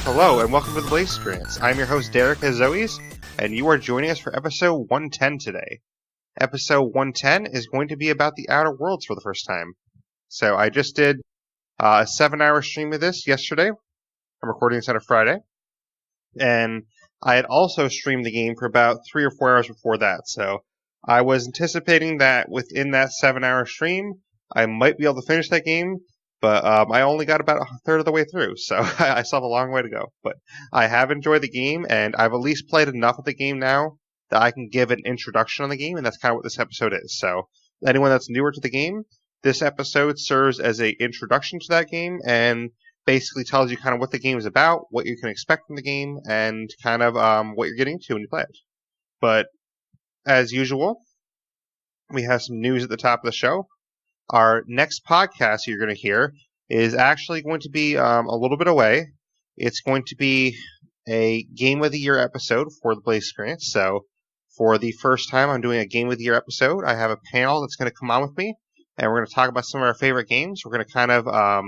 Hello, and welcome to the Blaise XPerience. I'm your host, Derreck, as always, and you are joining us for episode 110 today. Episode 110 is going to be about the Outer Worlds for the first time. So I just did a 7-hour stream of this yesterday. I'm recording this on a Friday. And I had also streamed the game for about 3 or 4 hours before that. So I was anticipating that within that 7-hour stream, I might be able to finish that game. But I only got about a third of the way through, so I still have a long way to go. But I have enjoyed the game, and I've at least played enough of the game now that I can give an introduction on the game, and that's kind of what this episode is. So anyone that's newer to the game, this episode serves as an introduction to that game and basically tells you kind of what the game is about, what you can expect from the game, and kind of what you're getting to when you play it. But as usual, we have some news at the top of the show. Our next podcast you're going to hear is actually going to be a little bit away. It's going to be a Game of the Year episode for the Blaise XPerience. So for the first time I'm doing a Game of the Year episode, I have a panel that's going to come on with me, and we're going to talk about some of our favorite games. We're going to kind of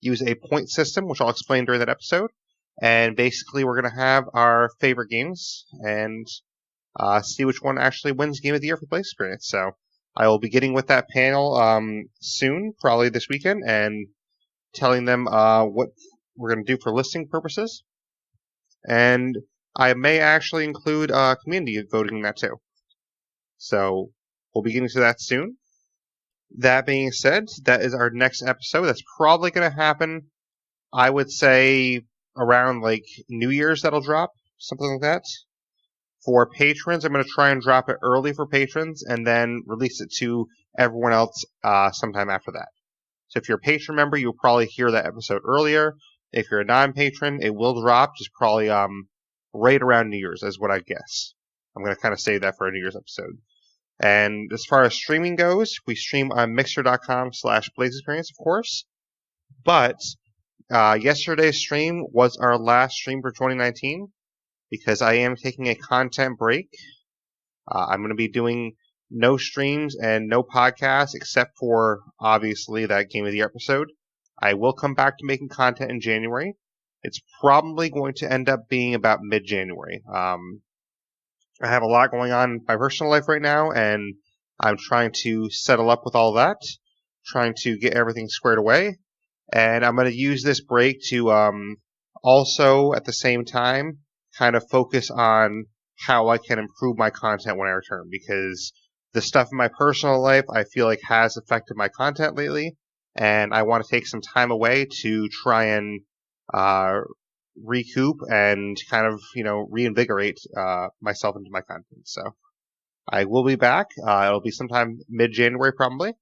use a point system, which I'll explain during that episode. And basically we're going to have our favorite games and see which one actually wins Game of the Year for Blaise XPerience. So I will be getting with that panel soon, probably this weekend, and telling them what we're going to do for listing purposes. And I may actually include community voting in that too. So we'll be getting to that soon. That being said, that is our next episode. That's probably going to happen, I would say, around like New Year's that'll drop, something like that. For patrons, I'm going to try and drop it early for patrons and then release it to everyone else sometime after that. So if you're a patron member, you'll probably hear that episode earlier. If you're a non-patron, it will drop just probably right around New Year's is what I guess. I'm going to kind of save that for a New Year's episode. And as far as streaming goes, we stream on mixer.com/Blaise XPerience, of course. But yesterday's stream was our last stream for 2019. Because I am taking a content break. I'm going to be doing no streams and no podcasts except for, obviously, that Game of the Year episode. I will come back to making content in January. It's probably going to end up being about mid-January. I have a lot going on in my personal life right now, and I'm trying to settle up with all that, trying to get everything squared away. And I'm going to use this break to also, at the same time, kind of focus on how I can improve my content when I return, because the stuff in my personal life I feel like has affected my content lately, and I want to take some time away to try and recoup and kind of, reinvigorate myself into my content. So I will be back. It'll be sometime mid-January probably,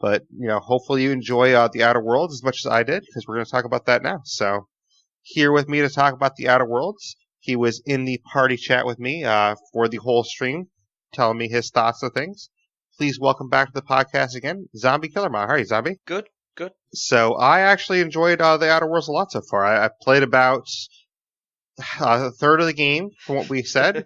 but hopefully you enjoy The Outer Worlds as much as I did, because we're going to talk about that now. So here with me to talk about The Outer Worlds, he was in the party chat with me for the whole stream, telling me his thoughts of things. Please welcome back to the podcast again, Zombie Killer Ma. How are you, Zombie? Good. So I actually enjoyed The Outer Worlds a lot so far. I played about a third of the game from what we said,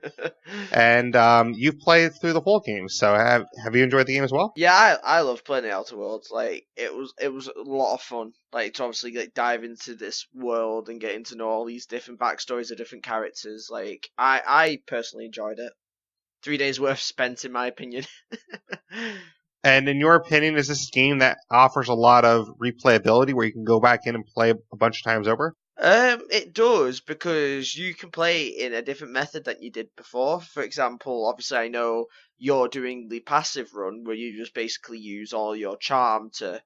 and you've played through the whole game. So have you enjoyed the game as well? Yeah, I love playing the Outer Worlds. Like it was a lot of fun. Like to obviously dive into this world and getting to know all these different backstories of different characters. Like I personally enjoyed it. 3 days worth spent, in my opinion. And in your opinion, is this a game that offers a lot of replayability where you can go back in and play a bunch of times over? It does, because you can play in a different method than you did before. For example, obviously I know you're doing the passive run where you just basically use all your charm to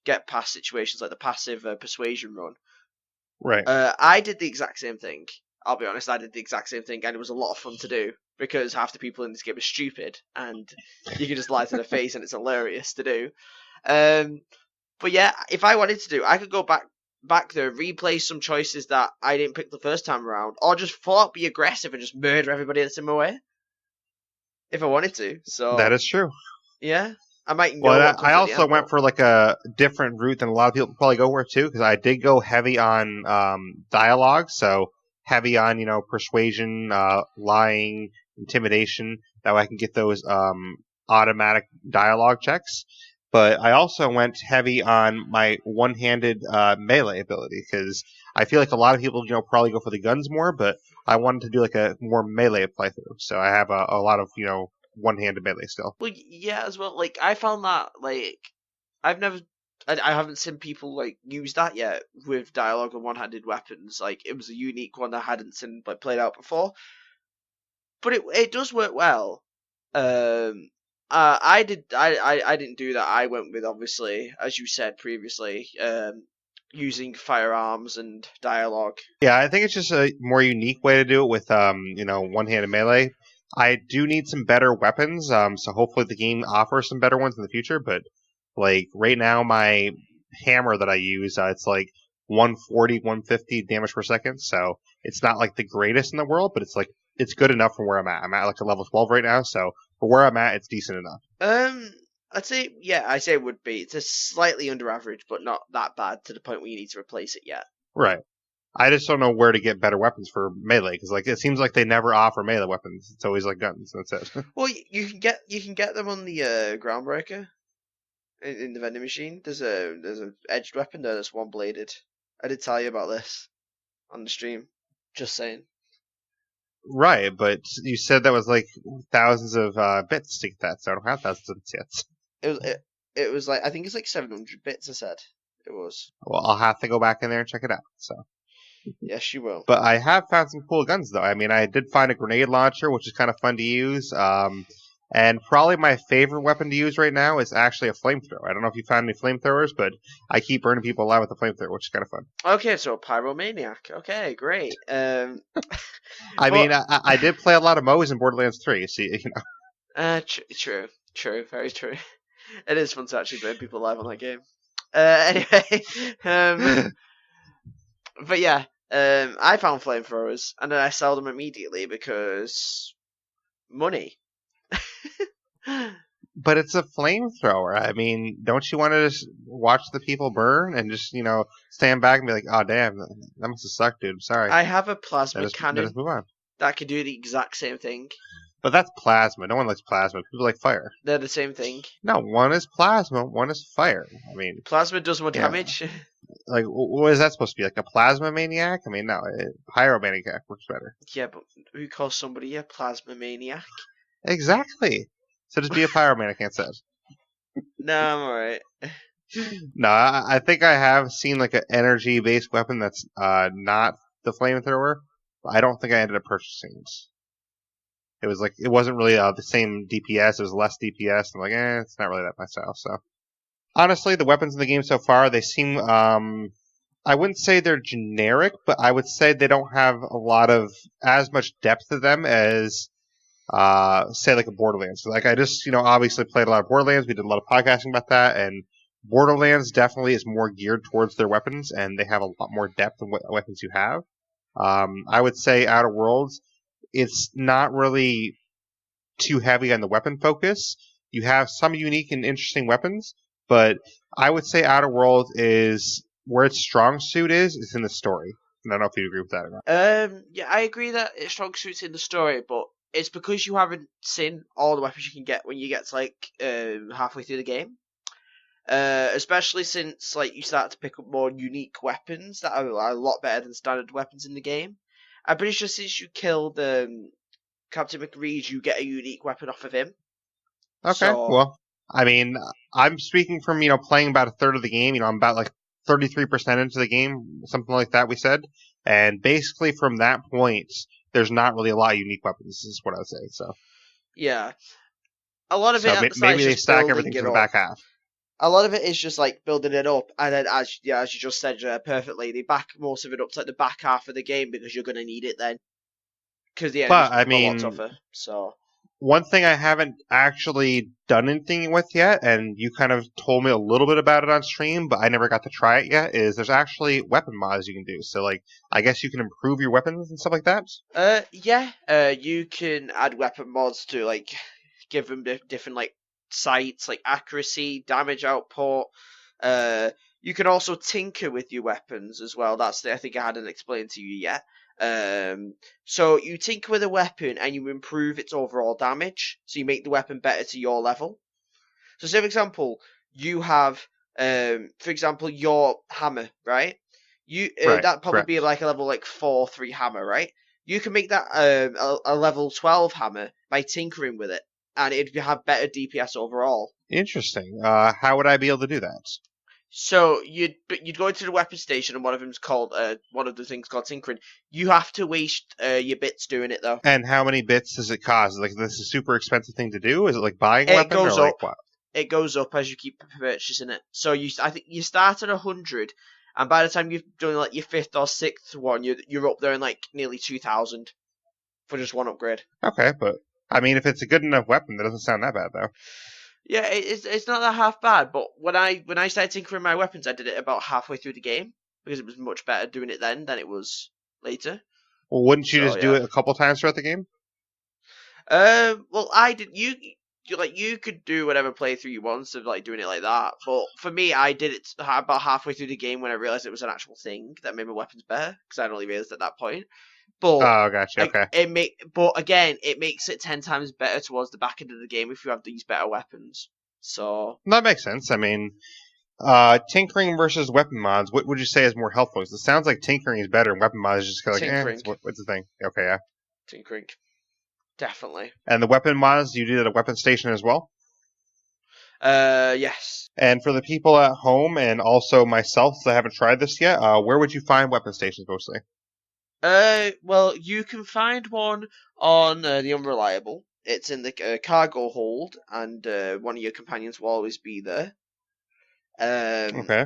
get past situations, like the passive persuasion run. Right. I did the exact same thing. I'll be honest, I did the exact same thing, and it was a lot of fun to do, because half the people in this game are stupid, and you can just lie to their face, and it's hilarious to do. But yeah, if I wanted to I could go back there, replay some choices that I didn't pick the first time around, or just flat out be aggressive and just murder everybody that's in my way, if I wanted to. So that is true. Yeah, I might know. Well, I also went for like a different route than a lot of people probably go for too, because I did go heavy on dialogue, so heavy on persuasion, lying, intimidation. That way I can get those automatic dialogue checks. but I also went heavy on my one-handed melee ability because I feel like a lot of people, probably go for the guns more, but I wanted to do like a more melee playthrough. So I have a lot of, one-handed melee still. Well, yeah, as well. Like I found that I've never. I haven't seen people use that yet with dialogue and one-handed weapons. Like it was a unique one I hadn't seen played out before, but it does work well. Um, I didn't do that. I went with, obviously, as you said previously, using firearms and dialogue. Yeah, I think it's just a more unique way to do it with one-handed melee. I do need some better weapons, so hopefully the game offers some better ones in the future. But like right now, my hammer that I use, it's like 140, 150 damage per second. So it's not like the greatest in the world, but it's good enough for where I'm at. I'm at like a level 12 right now, so for where I'm at, it's decent enough. I'd say, yeah, I say it would be. It's a slightly under average, but not that bad to the point where you need to replace it yet. Right. I just don't know where to get better weapons for melee because like it seems like they never offer melee weapons. It's always like guns. That's it. Well, you can get them on the groundbreaker in the vending machine. There's a edged weapon there that's one bladed. I did tell you about this on the stream. Just saying. Right, but you said that was like thousands of bits to get that, so I don't have thousands of bits yet. It was like, I think it's like 700 bits. I said it was. Well, I'll have to go back in there and check it out. So, Yes, you will. but I have found some cool guns though. I mean, I did find a grenade launcher, which is kind of fun to use. And probably my favorite weapon to use right now is actually a flamethrower. I don't know if you found any flamethrowers, but I keep burning people alive with a flamethrower, which is kind of fun. Okay, so pyromaniac. Okay, great. I mean, I did play a lot of Moes in Borderlands 3. See, True, very true. It is fun to actually burn people alive on that game. Anyway, but yeah, I found flamethrowers and then I sell them immediately because money. But it's a flamethrower. I mean, don't you want to just watch the people burn and just, stand back and be like, oh, damn, that must have sucked, dude. I'm sorry. I have a plasma cannon just move on. that can do the exact same thing. But that's plasma. No one likes plasma. People like fire. They're the same thing. No, one is plasma, one is fire. I mean, Plasma does more damage. Like, what is that supposed to be? Like a plasma maniac? I mean, no, pyromaniac works better. Yeah, but who calls somebody a plasma maniac? Exactly. So just be a pyromaniac instead. No, I'm alright. No, I think I have seen like an energy-based weapon that's not the flamethrower. But I don't think I ended up purchasing it. It wasn't really the same DPS. It was less DPS. I'm like, it's not really that my style. So honestly, the weapons in the game so far, they seem I wouldn't say they're generic, but I would say they don't have a lot of as much depth to them as say like a Borderlands. Like I just obviously played a lot of Borderlands. We did a lot of podcasting about that, and Borderlands definitely is more geared towards their weapons, and they have a lot more depth in what weapons you have. I would say Outer Worlds, it's not really too heavy on the weapon focus. You have some unique and interesting weapons, but I would say Outer Worlds is where its strong suit is in the story. I don't know if you agree with that or not. Yeah, I agree that its strong suit's in the story, but it's because you haven't seen all the weapons you can get when you get to halfway through the game. Especially since you start to pick up more unique weapons that are a lot better than standard weapons in the game. I'm pretty sure since you killed Captain McReed, you get a unique weapon off of him. Okay, well, I mean, I'm speaking from playing about a third of the game. I'm about like 33% into the game, something like that. We said, and basically from that point, there's not really a lot of unique weapons. Is what I would say. So yeah, a lot of it. Maybe they stack everything for the back half. A lot of it is just building it up, and then as you just said perfectly, they back most of it up to the back half of the game because you're going to need it then. Because the enemy's a lot tougher. So one thing I haven't actually done anything with yet, and you kind of told me a little bit about it on stream, but I never got to try it yet, is there's actually weapon mods you can do. So I guess you can improve your weapons and stuff like that. You can add weapon mods to give them different sights, accuracy, damage output. You can also tinker with your weapons as well. I think I hadn't explained to you yet. So you tinker with a weapon and you improve its overall damage. So you make the weapon better to your level. So say for example, you have, for example, your hammer, right? Right, That'd probably be correct. like a level like 4-3 hammer, right? You can make that a level 12 hammer by tinkering with it, and it'd have better DPS overall. Interesting. How would I be able to do that? So you'd go into the weapon station, and one of the things called tinkering. You have to waste your bits doing it though. And how many bits does it cost? Like, this is a super expensive thing to do? Is it like buying a It weapon or goes like up. what? It goes up as you keep purchasing it. So I think you start at 100, and by the time you've done like your fifth or sixth one, you're up there in like nearly 2,000 for just one upgrade. Okay, but I mean, if it's a good enough weapon, that doesn't sound that bad though. Yeah, it's not that half bad. But when I started tinkering my weapons, I did it about halfway through the game because it was much better doing it then than it was later. Well, wouldn't you So just do yeah. it a couple times throughout the game? Well, I did. You could do whatever playthrough you want of like doing it like that. But for me, I did it about halfway through the game when I realized it was an actual thing that made my weapons better because I'd only realized at that point. But Oh, gotcha. Okay, but again, it makes it 10 times better towards the back end of the game if you have these better weapons. So that makes sense. I mean, tinkering versus weapon mods. What would you say is more helpful? 'Cause it sounds like tinkering is better, and weapon mods is just kind of like, tinkering, what's the thing? Okay, yeah. tinkering, definitely. And the weapon mods, you did at a weapon station as well. Yes. And for the people at home, and also myself that haven't tried this yet, where would you find weapon stations mostly? Well, you can find one on the Unreliable. It's in the cargo hold, and one of your companions will always be there. Um, Okay.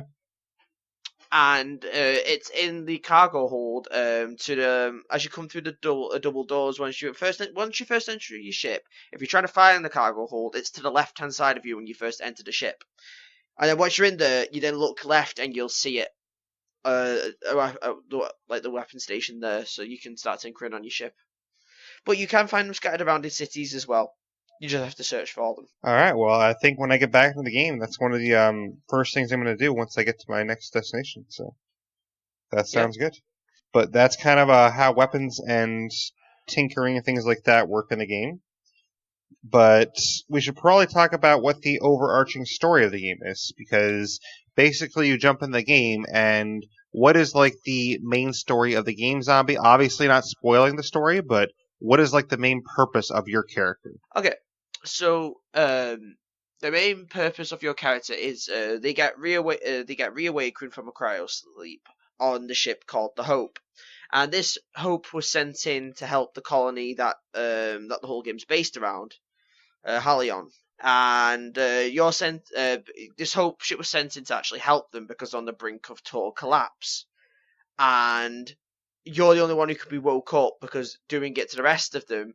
and it's in the cargo hold. To the as you come through the double doors once you first enter your ship. If you're trying to find the cargo hold, it's to the left hand side of you when you first enter the ship. And then once you're in there, you then look left and you'll see it. Like the weapon station there, so you can start tinkering on your ship. But you can find them scattered around in cities as well. You just have to search for them. All right. Well, I think when I get back into the game, that's one of the first things I'm going to do once I get to my next destination. So that Yeah. sounds good. But that's kind of how weapons and tinkering and things like that work in the game. But we should probably talk about what the overarching story of the game is, because basically you jump in the game and what is like the main story of the game, Zombie? Obviously not spoiling the story, but what is like the main purpose of your character? Okay. So the main purpose of your character is they get reawakened from a cryo sleep on the ship called the Hope. And this Hope was sent in to help the colony that the whole game's based around, Halion. And this Hope ship was sent in to actually help them because they're on the brink of total collapse. And you're the only one who could be woke up because doing it to the rest of them,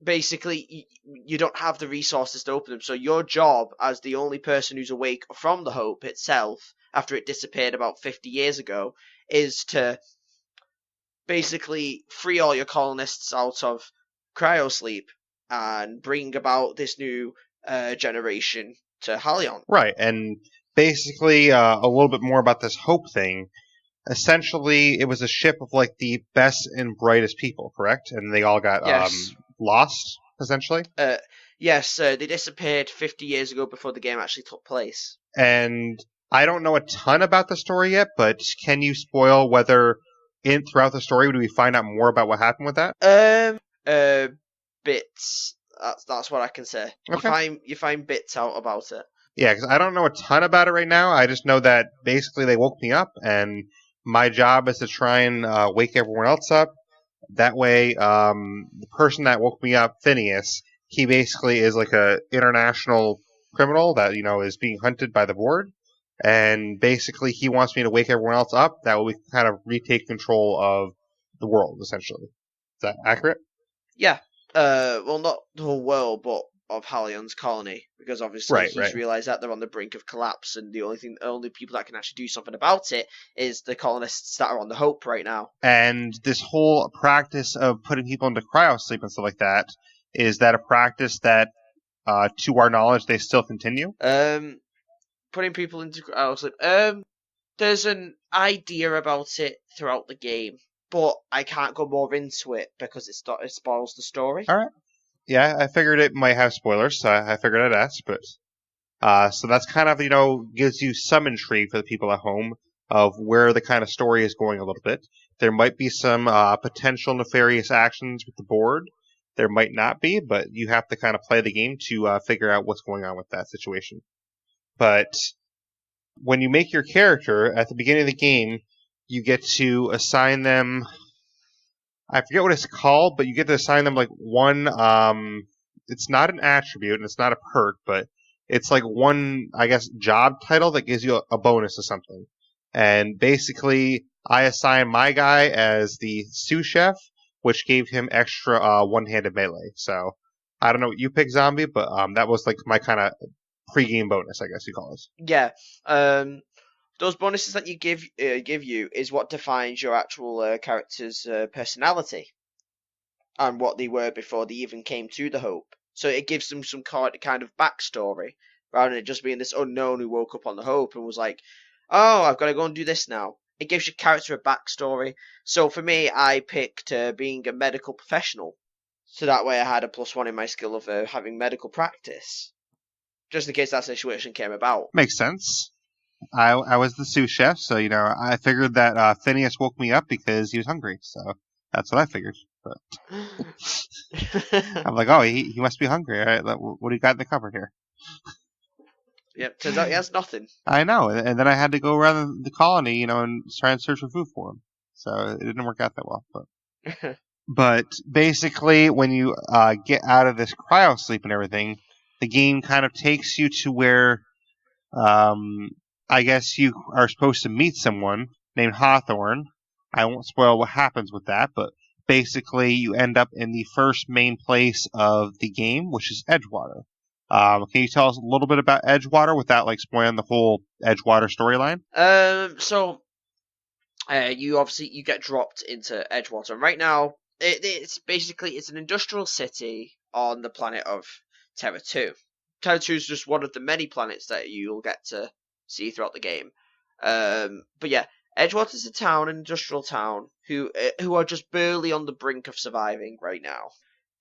basically you don't have the resources to open them. So your job as the only person who's awake from the Hope itself, after it disappeared about 50 years ago, is to basically free all your colonists out of cryosleep and bring about this new generation to Halion. Right, and basically a little bit more about this Hope thing. Essentially, it was a ship of like the best and brightest people, correct? And they all got Yes. lost, essentially. Yes, they disappeared 50 years ago before the game actually took place. And I don't know a ton about the story yet, but can you spoil whether in throughout the story do we find out more about what happened with that? Uh, Bits. That's what I can say. Okay. You find bits out about it. Yeah, because I don't know a ton about it right now. I just know that basically they woke me up, and my job is to try and wake everyone else up. That way, the person that woke me up, Phineas, he basically is like a international criminal that is being hunted by the board, and basically he wants me to wake everyone else up. That way, we can kind of retake control of the world, essentially. Is that accurate? Yeah. Well, not the whole world, but of Halion's colony, because obviously Right, he's right. realised that they're on the brink of collapse, and the only people that can actually do something about it is the colonists that are on the Hope right now. And this whole practice of putting people into cryosleep and stuff like that, is that a practice that, to our knowledge, they still continue? Putting people into cryosleep. There's an idea about it throughout the game, but I can't go more into it because it spoils the story. All right. Yeah, I figured it might have spoilers, so I figured I'd ask. But So that's kind of, gives you some intrigue for the people at home of where the kind of story is going a little bit. There might be some potential nefarious actions with the board. There might not be, but you have to kind of play the game to figure out what's going on with that situation. But when you make your character at the beginning of the game, you get to assign them. I forget what it's called, but you get to assign them like one. It's not an attribute and it's not a perk, but it's like one, I guess, job title that gives you a bonus to something. And basically, I assigned my guy as the sous chef, which gave him extra one-handed melee. So I don't know what you pick, Zombie, but that was like my kind of pre-game bonus, I guess you call it. Yeah. Those bonuses that you give you is what defines your actual character's personality and what they were before they even came to the Hope. So it gives them some kind of backstory rather than it just being this unknown who woke up on the Hope and was like, "Oh, I've got to go and do this now." It gives your character a backstory. So for me, I picked being a medical professional, so that way I had a +1 in my skill of having medical practice, just in case that situation came about. Makes sense. I was the sous chef, so I figured that Phineas woke me up because he was hungry. So that's what I figured. But I'm like, oh, he must be hungry. All right, what do you got in the cupboard here? Yep, turns out he has nothing. I know, and then I had to go around the colony, and try and search for food for him. So it didn't work out that well. But basically, when you get out of this cryo sleep and everything, the game kind of takes you to where I guess you are supposed to meet someone named Hawthorne. I won't spoil what happens with that, but basically you end up in the first main place of the game, which is Edgewater. Can you tell us a little bit about Edgewater without spoiling the whole Edgewater storyline? So you get dropped into Edgewater, and right now it's an industrial city on the planet of Terra 2. Terra 2 is just one of the many planets that you'll get to see throughout the game. But yeah, Edgewater's a town, an industrial town, who are just barely on the brink of surviving right now.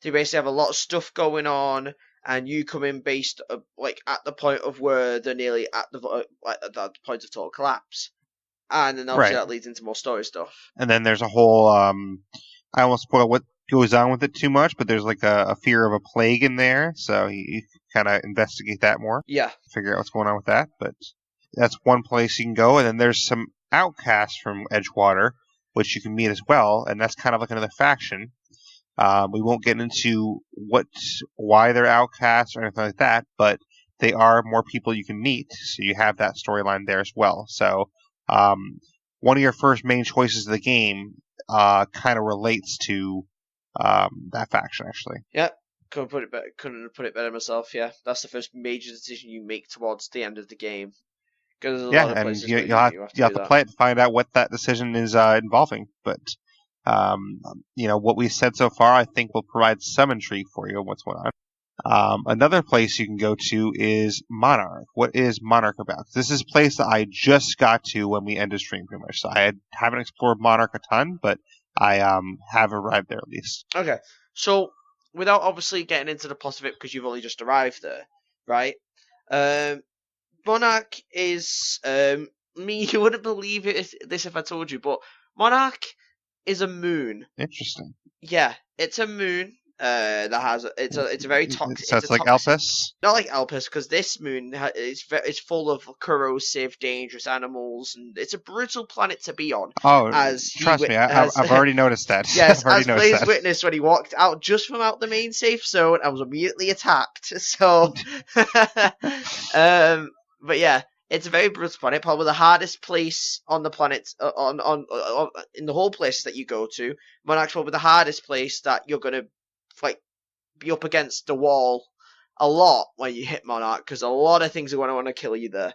They basically have a lot of stuff going on, and you come in based at the point of where they're nearly at the point of total collapse, and then obviously that leads into more story stuff. And then there's a whole I won't spoil what goes on with it too much, but there's a fear of a plague in there, so you kind of investigate that more. Yeah, figure out what's going on with that. But that's one place you can go, and then there's some outcasts from Edgewater, which you can meet as well, and that's kind of like another faction. We won't get into why they're outcasts or anything like that, but they are more people you can meet, so you have that storyline there as well. So one of your first main choices of the game kind of relates to that faction, actually. Yep. Couldn't have put it better myself. Yeah, that's the first major decision you make towards the end of the game. Because there's a lot of places you'll have to play it to find out what that decision is involving. But what we said so far, I think will provide some intrigue for you on what's going on. Another place you can go to is Monarch. What is Monarch about? This is a place that I just got to when we ended stream, pretty much. So I haven't explored Monarch a ton, but I have arrived there at least. Okay, so without obviously getting into the plot of it, because you've only just arrived there, right? Monarch is you wouldn't believe this if I told you, but Monarch is a moon. Interesting. Yeah, it's a moon. That has it's a very toxic. So it's like Elpis? Not like Elpis, because this moon is full of corrosive, dangerous animals, and it's a brutal planet to be on. Oh, trust me, I've already noticed that. Yes, as Blaise witnessed when he walked out just from out the main safe zone, I was immediately attacked. So, but yeah, it's a very brutal planet, probably the hardest place on the planet, in the whole place that you go to. Monarch's probably the hardest place that you're gonna be up against the wall a lot when you hit Monarch, because a lot of things are going to want to kill you there.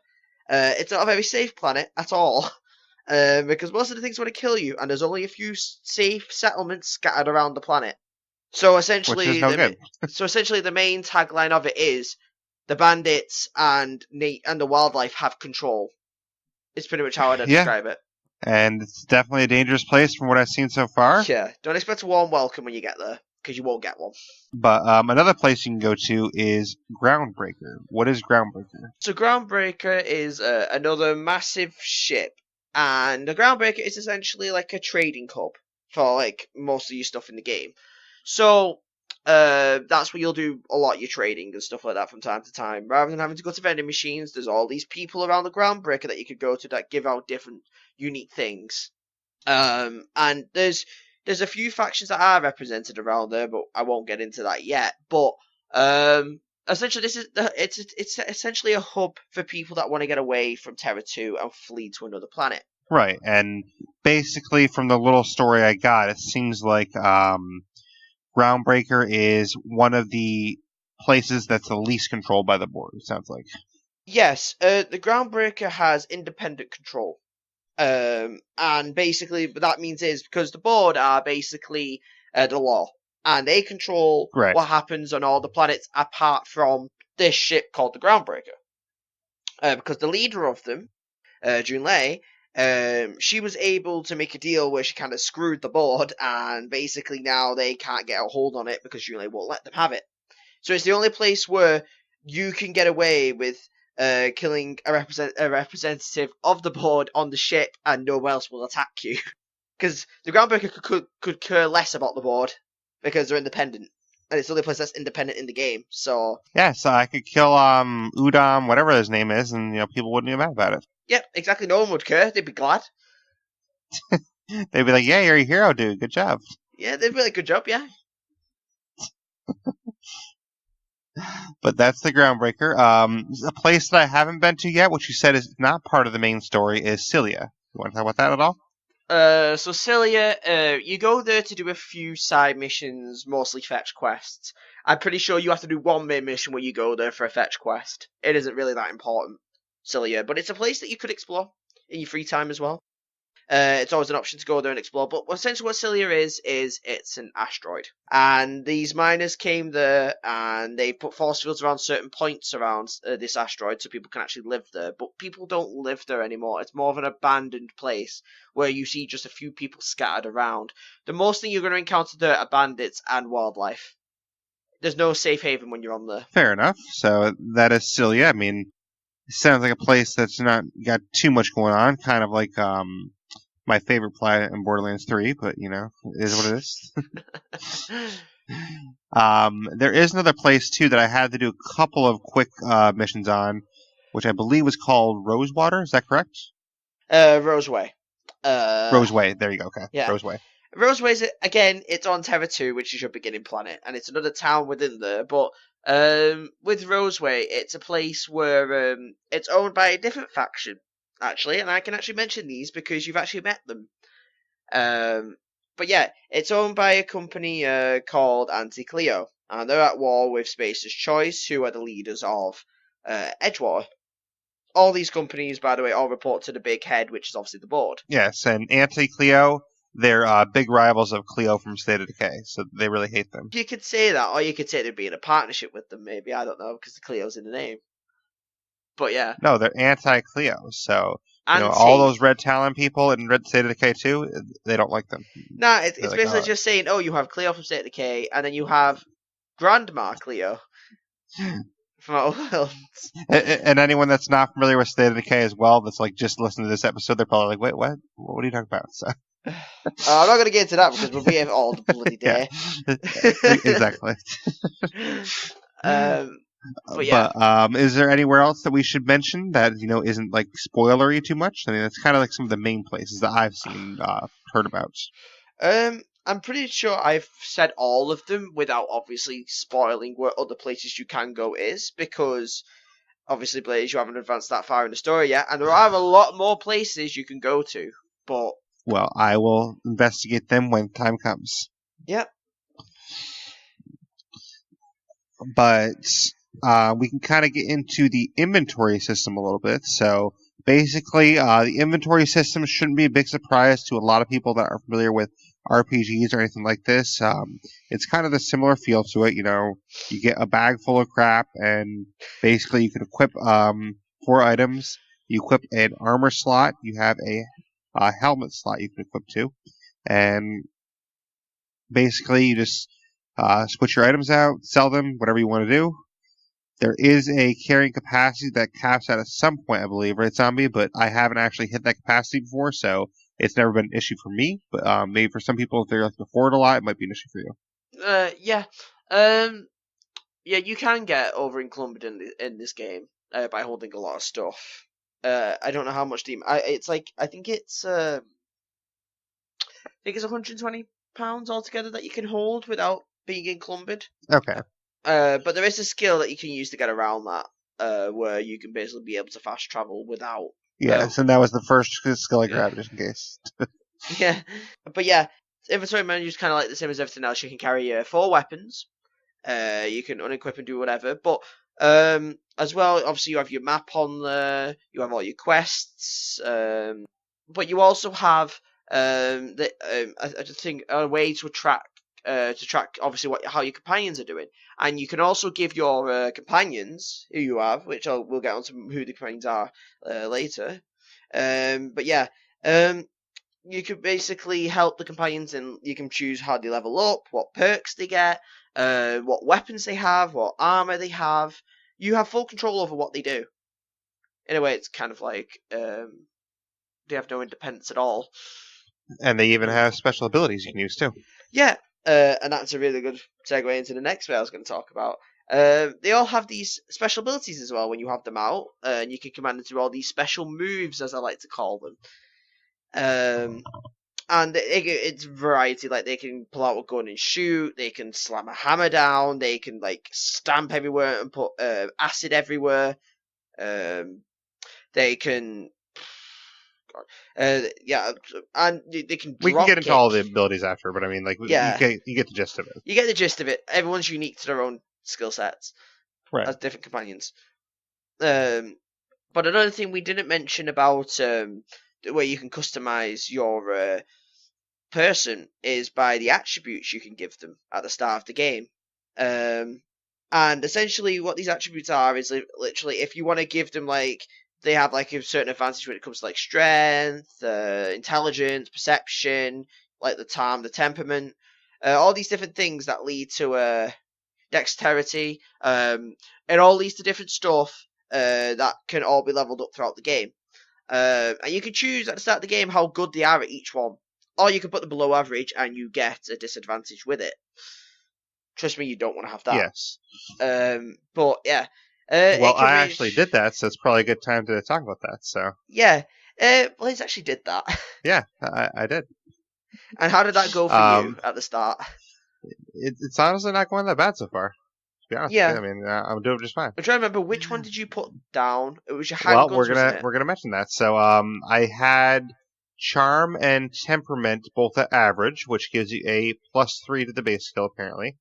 It's not a very safe planet at all, because most of the things want to kill you, and there's only a few safe settlements scattered around the planet. So essentially, the main tagline of it is the bandits and the wildlife have control. It's pretty much how I'd describe it. And it's definitely a dangerous place from what I've seen so far. Yeah, don't expect a warm welcome when you get there. because you won't get one. But another place you can go to is Groundbreaker. What is Groundbreaker? So Groundbreaker is another massive ship, and the Groundbreaker is essentially like a trading hub for like most of your stuff in the game. So that's where you'll do a lot of your trading and stuff like that from time to time. Rather than having to go to vending machines, there's all these people around the Groundbreaker that you could go to that give out different unique things. And there's a few factions that are represented around there, but I won't get into that yet. But essentially, it's essentially a hub for people that want to get away from Terra 2 and flee to another planet. Right, and basically from the little story I got, it seems like Groundbreaker is one of the places that's the least controlled by the board, it sounds like. Yes, the Groundbreaker has independent control. And basically, what that means is because the board are basically the law, and they control what happens on all the planets apart from this ship called the Groundbreaker. Because the leader of them, Junlei, she was able to make a deal where she kind of screwed the board, and basically now they can't get a hold on it because Junlei won't let them have it. So it's the only place where you can get away with killing a representative of the board on the ship, and no one else will attack you. Because the Groundbreaker could care less about the board because they're independent, and it's the only place that's independent in the game. So yeah, so I could kill Udam, whatever his name is, and people wouldn't be mad about it. Yep, exactly. No one would care. They'd be glad. They'd be like, "Yeah, you're a hero, dude. Good job." Yeah, they'd be like, "Good job, yeah." But that's the Groundbreaker. A place that I haven't been to yet, which you said is not part of the main story, is Cilia. You want to talk about that at all? So Cilia, you go there to do a few side missions, mostly fetch quests. I'm pretty sure you have to do one main mission when you go there for a fetch quest. It isn't really that important, Cilia, but it's a place that you could explore in your free time as well. It's always an option to go there and explore, but essentially what Cilia is it's an asteroid. And these miners came there, and they put force fields around certain points around this asteroid so people can actually live there. But people don't live there anymore. It's more of an abandoned place where you see just a few people scattered around. The most thing you're going to encounter there are bandits and wildlife. There's no safe haven when you're on there. Fair enough. So that is Cilia. I mean, it sounds like a place that's not got too much going on, kind of like my favorite planet in Borderlands 3, but it is what it is. There is another place too that I had to do a couple of quick missions on, which I believe was called Rosewater. Is that correct? Roseway. Roseway. There you go. Okay. Yeah. Roseway. Roseway, again, it's on Terra 2, which is your beginning planet, and it's another town within there, but with Roseway, it's a place where it's owned by a different faction, actually, and I can actually mention these because you've actually met them. But yeah, it's owned by a company called Anti-Cleo, and they're at war with Spacer's Choice, who are the leaders of Edgewater. All these companies, by the way, all report to the big head, which is obviously the board. Yes, and Anti-Cleo, they're big rivals of Cleo from State of Decay, so they really hate them. You could say that, or you could say they'd be in a partnership with them, maybe, I don't know, because the Cleo's in the name. But yeah. No, they're Anti-Cleo, so all those Red Talon people in Red State of Decay 2, they don't like them. Nah, it's basically just saying, you have Cleo from State of Decay, and then you have Grandma Cleo from Outer Worlds. And anyone that's not familiar with State of Decay as well, that's like just listening to this episode, they're probably like, wait, what? What are you talking about? So. I'm not going to get into that because we'll be here all the bloody day. Exactly. But yeah. But is there anywhere else that we should mention that isn't like spoilery too much? I mean, that's kind of like some of the main places that I've seen, heard about. I'm pretty sure I've said all of them without obviously spoiling where other places you can go is, because obviously, Blaise, you haven't advanced that far in the story yet, and there are a lot more places you can go to. But well, I will investigate them when time comes. Yep. But we can kind of get into the inventory system a little bit. So basically, the inventory system shouldn't be a big surprise to a lot of people that are familiar with RPGs or anything like this. It's kind of a similar feel to it. You get a bag full of crap, and basically you can equip 4 items. You equip an armor slot. You have a helmet slot you can equip to, and basically you just Switch your items out, sell them, whatever you want to do. There is a carrying capacity that caps out at some point, I believe, right, Zombie? But I haven't actually hit that capacity before, so it's never been an issue for me. But maybe for some people, if they're looking forward a lot, it might be an issue for you. Yeah. Yeah, you can get over encumbered in this game by holding a lot of stuff. I don't know how much it's like I think it's £120 altogether that you can hold without being encumbered. Okay. But there is a skill that you can use to get around that, where you can basically be able to fast travel without. Yes, and that was the first skill I grabbed, just in case. Yeah, but yeah, inventory menu is kind of like the same as everything else. You can carry 4 weapons. You can unequip and do whatever, but as well, obviously you have your map on there. You have all your quests, but you also have I think a way to track obviously how your companions are doing, and you can also give your companions who you have, which we'll get onto who the companions are later. But yeah, you can basically help the companions, and you can choose how they level up, what perks they get, what weapons they have, what armor they have. You have full control over what they do. In a way, it's kind of like they have no independence at all. And they even have special abilities you can use too. Yeah, and that's a really good segue into the next bit I was going to talk about. They all have these special abilities as well when you have them out, and you can command them to do all these special moves, as I like to call them. And it's variety. Like they can pull out a gun and shoot. They can slam a hammer down. They can like stamp everywhere and put acid everywhere. They can, yeah, and they can. We can get into kick. all the abilities after, but I mean, like, yeah. you get the gist of it. You get the gist of it. Everyone's unique to their own skill sets, right? As different companions. But another thing we didn't mention about the way you can customize your person is by the attributes you can give them at the start of the game. And essentially what these attributes are is literally if you want to give them like they have like a certain advantage when it comes to like strength, intelligence, perception, like the time, the temperament, all these different things that lead to dexterity. It all leads to different stuff that can all be leveled up throughout the game. And you can choose at the start of the game how good they are at each one. Or you can put them below average and you get a disadvantage with it. Trust me, you don't want to have that. Yes. But yeah. Well, I actually did that, so it's probably a good time to talk about that. So. Yeah. Blaise actually did that. Yeah, I did. And how did that go for you at the start? It's honestly not going that bad so far. To be honest, yeah. I mean, I'm doing just fine. I'm trying to remember which one did you put down. It was your handguns. Well, we're gonna mention that. So, I had charm and temperament both at average, which gives you a +3 to the base skill. Apparently,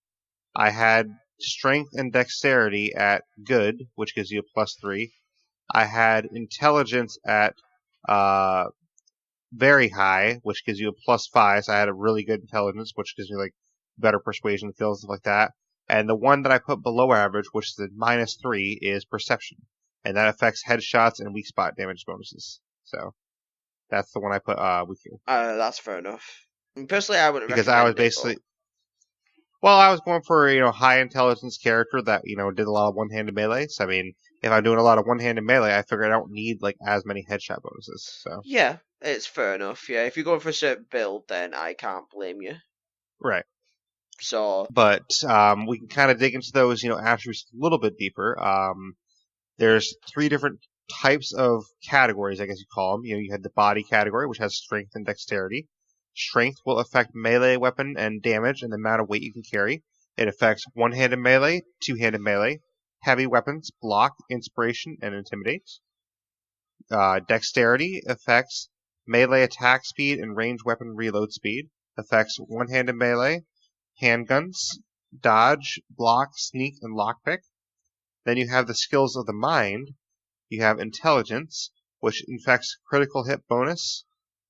I had strength and dexterity at good, which gives you a +3. I had intelligence at very high, which gives you a +5. So I had a really good intelligence, which gives me like better persuasion skills, stuff like that. And the one that I put below average, which is a -3, is perception, and that affects headshots and weak spot damage bonuses. So that's the one I put weaker. That's fair enough. Personally, I wouldn't because I was basically. Well, I was going for high intelligence character that did a lot of one-handed melee. So I mean, if I'm doing a lot of one-handed melee, I figured I don't need like as many headshot bonuses. So yeah, it's fair enough. Yeah, if you're going for a certain build, then I can't blame you. Right. So, but we can kind of dig into those attributes a little bit deeper. There's 3 different types of categories, I guess you call them. You had the body category, which has strength and dexterity. Strength will affect melee weapon and damage and the amount of weight you can carry. It affects one-handed melee, two-handed melee, heavy weapons, block, inspiration, and intimidate. Dexterity affects melee attack speed and range weapon reload speed. Affects one-handed melee, handguns, dodge, block, sneak, and lockpick. Then you have the skills of the mind. You have intelligence, which affects critical hit bonus.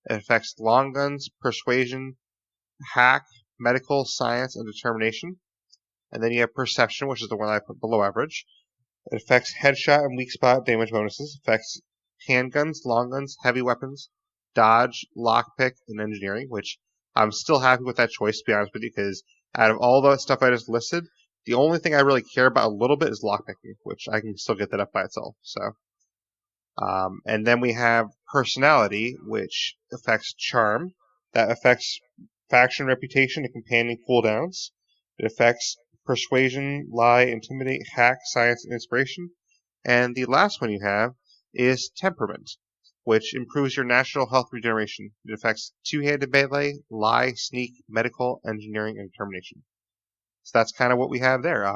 It affects long guns, persuasion, hack, medical, science, and determination. And then you have perception, which is the one I put below average. It affects headshot and weak spot damage bonuses. Affects handguns, long guns, heavy weapons, dodge, lockpick, and engineering, which I'm still happy with that choice, to be honest with you, because out of all the stuff I just listed, the only thing I really care about a little bit is lockpicking, which I can still get that up by itself. So, and then we have personality, which affects charm. That affects faction reputation and companion cooldowns. It affects persuasion, lie, intimidate, hack, science, and inspiration. And the last one you have is temperament, which improves your natural health regeneration. It affects two-handed melee, lie, sneak, medical, engineering, and determination. So that's kind of what we have there.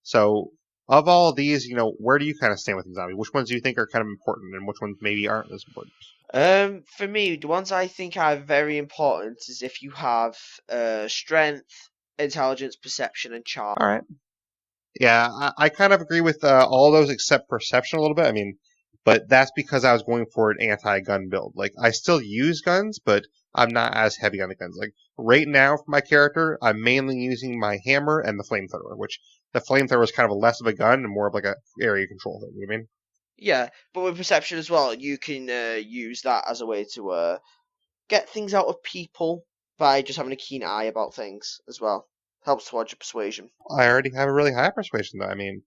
So of all of these, where do you kind of stand with the zombie? Which ones do you think are kind of important, and which ones maybe aren't as important? For me, the ones I think are very important is if you have strength, intelligence, perception, and charm. All right. Yeah, I kind of agree with all those except perception a little bit. I mean, but that's because I was going for an anti-gun build. Like, I still use guns, but I'm not as heavy on the guns. Like, right now for my character, I'm mainly using my hammer and the flamethrower, which the flamethrower is kind of less of a gun and more of like a area control thing. You know what I mean? Yeah, but with perception as well, you can use that as a way to get things out of people by just having a keen eye about things as well. Helps towards your persuasion. I already have a really high persuasion, though. I mean,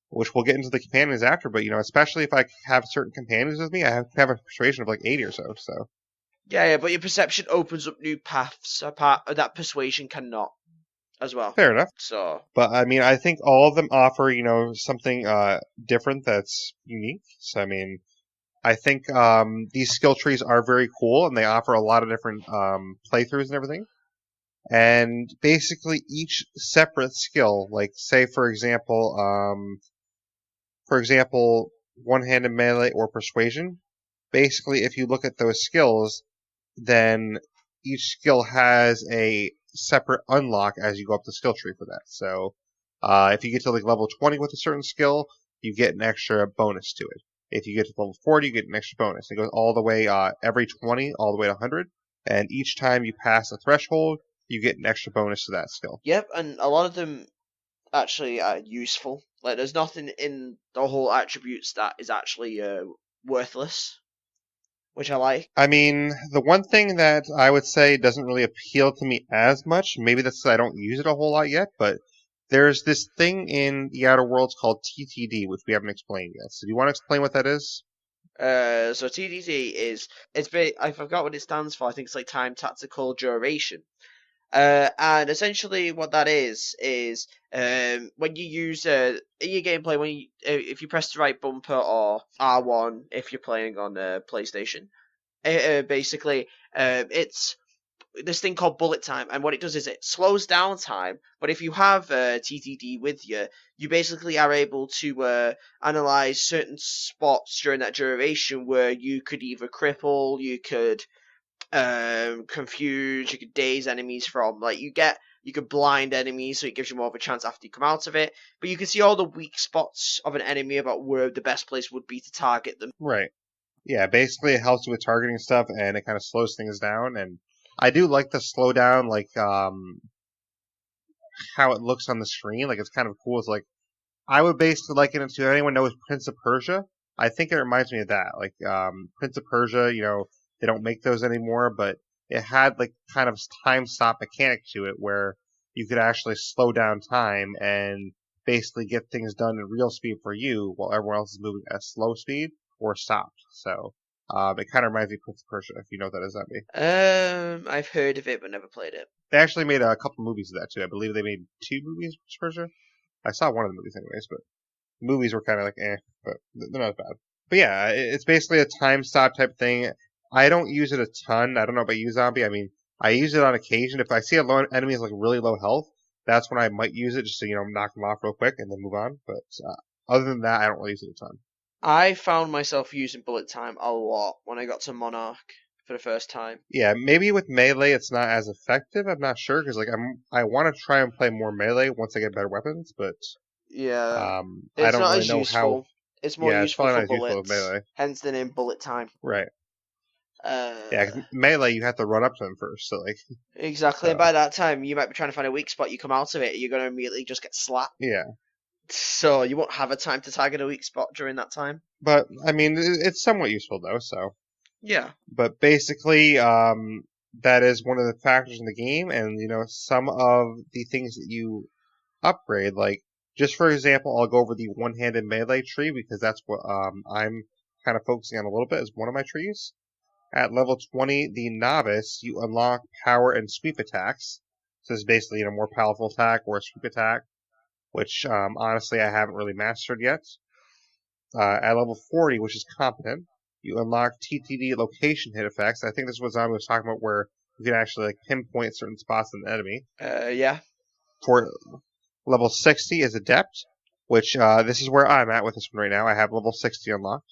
which we'll get into the companions after, but especially if I have certain companions with me, I have a persuasion of like 80 or so. So Yeah, but your perception opens up new paths apart that persuasion cannot as well. fair enough. So But I mean, I think all of them offer, something different that's unique. So I mean, I think these skill trees are very cool, and they offer a lot of different playthroughs and everything. And basically, each separate skill, like say for example, one-handed melee or persuasion. Basically, if you look at those skills, then each skill has a separate unlock as you go up the skill tree for that. So if you get to like level 20 with a certain skill, you get an extra bonus to it. If you get to level 40, you get an extra bonus. It goes all the way every 20, all the way to 100. And each time you pass a threshold, you get an extra bonus to that skill. yep, and a lot of them actually are useful. Like there's nothing in the whole attributes that is actually worthless, which I like. I mean, the one thing that I would say doesn't really appeal to me as much, maybe that's 'cause I don't use it a whole lot yet, but there's this thing in the Outer Worlds called TTD, which we haven't explained yet. So do you want to explain what that is? So TDD is I forgot what it stands for. I think it's like time tactical duration. And essentially what that is when you use in your gameplay when if you press the right bumper or R1 if you're playing on PlayStation, basically it's this thing called bullet time, and what it does is it slows down time. But if you have TTD with you, you basically are able to analyze certain spots during that duration where you could either cripple, you could confuse, you could daze enemies from. Like you could blind enemies, so it gives you more of a chance after you come out of it. But you can see all the weak spots of an enemy about where the best place would be to target them. Right. Yeah, basically it helps you with targeting stuff and it kind of slows things down. And I do like the slowdown, like how it looks on the screen. Like it's kind of cool. It's like I would basically liken it to anyone knows Prince of Persia. I think it reminds me of that. Like Prince of Persia, they don't make those anymore, but it had like kind of time stop mechanic to it where you could actually slow down time and basically get things done in real speed for you while everyone else is moving at slow speed or stopped. So it kind of reminds me of Prince of Persia, if you know what that is, that be. I've heard of it but never played it. They actually made a couple movies of that too. I believe they made 2 movies of Prince of Persia. I saw one of the movies anyways, but the movies were kind of like but they're not bad. But yeah, it's basically a time stop type thing. I don't use it a ton. I don't know about you, Zombie. I mean, I use it on occasion. If I see a low enemy is like really low health, that's when I might use it just to knock them off real quick and then move on. But other than that, I don't really use it a ton. I found myself using bullet time a lot when I got to Monarch for the first time. Yeah, maybe with melee it's not as effective. I'm not sure because like I want to try and play more melee once I get better weapons, but Yeah, I it's don't not really as know useful. how. It's more Yeah, it's useful probably for not as useful with bullets, melee. hence the name bullet time. Right. Yeah, Uh, 'cause melee you have to run up to them first, so like exactly. And so by that time, you might be trying to find a weak spot. You come out of it, you're gonna immediately just get slapped. yeah. So you won't have a time to target a weak spot during that time. But I mean, it's somewhat useful though. So, Yeah. but basically, that is one of the factors in the game, and some of the things that you upgrade, like just for example, I'll go over the one-handed melee tree because that's what I'm kind of focusing on a little bit as one of my trees. At level 20, the novice, you unlock power and sweep attacks. So it's basically a more powerful attack or a sweep attack, which honestly I haven't really mastered yet. At level 40, which is competent, you unlock TTD location hit effects. I think this is what Zombie was talking about, where you can actually pinpoint certain spots in the enemy. Yeah. For level 60 is adept, which this is where I'm at with this one right now. I have level 60 unlocked.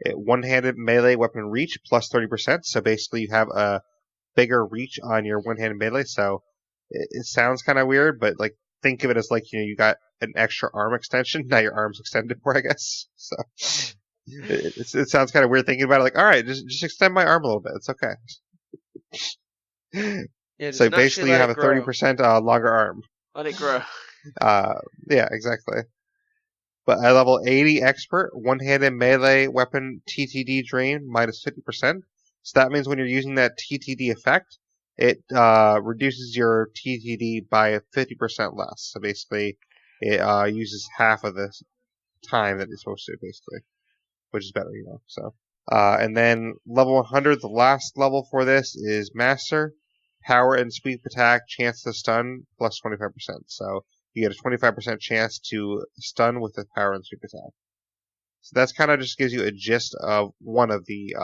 One-handed melee weapon reach plus 30%. So basically, you have a bigger reach on your one-handed melee. So it sounds kind of weird, but think of it as you got an extra arm extension. Now your arm's extended more, I guess. So it sounds kind of weird thinking about it. All right, just extend my arm a little bit. It's okay. Yeah, so basically, you have a 30% longer arm. Let it grow. Yeah, exactly. But at level 80 expert, one-handed melee weapon TTD drain minus 50%. So that means when you're using that TTD effect, it reduces your TTD by 50% less. So basically, it uses half of the time that it's supposed to, basically, which is better, So, and then level 100, the last level for this is master, power and sweep attack, chance to stun plus 25%. So you get a 25% chance to stun with the power and sweep attack. So that's kind of just gives you a gist of one of the,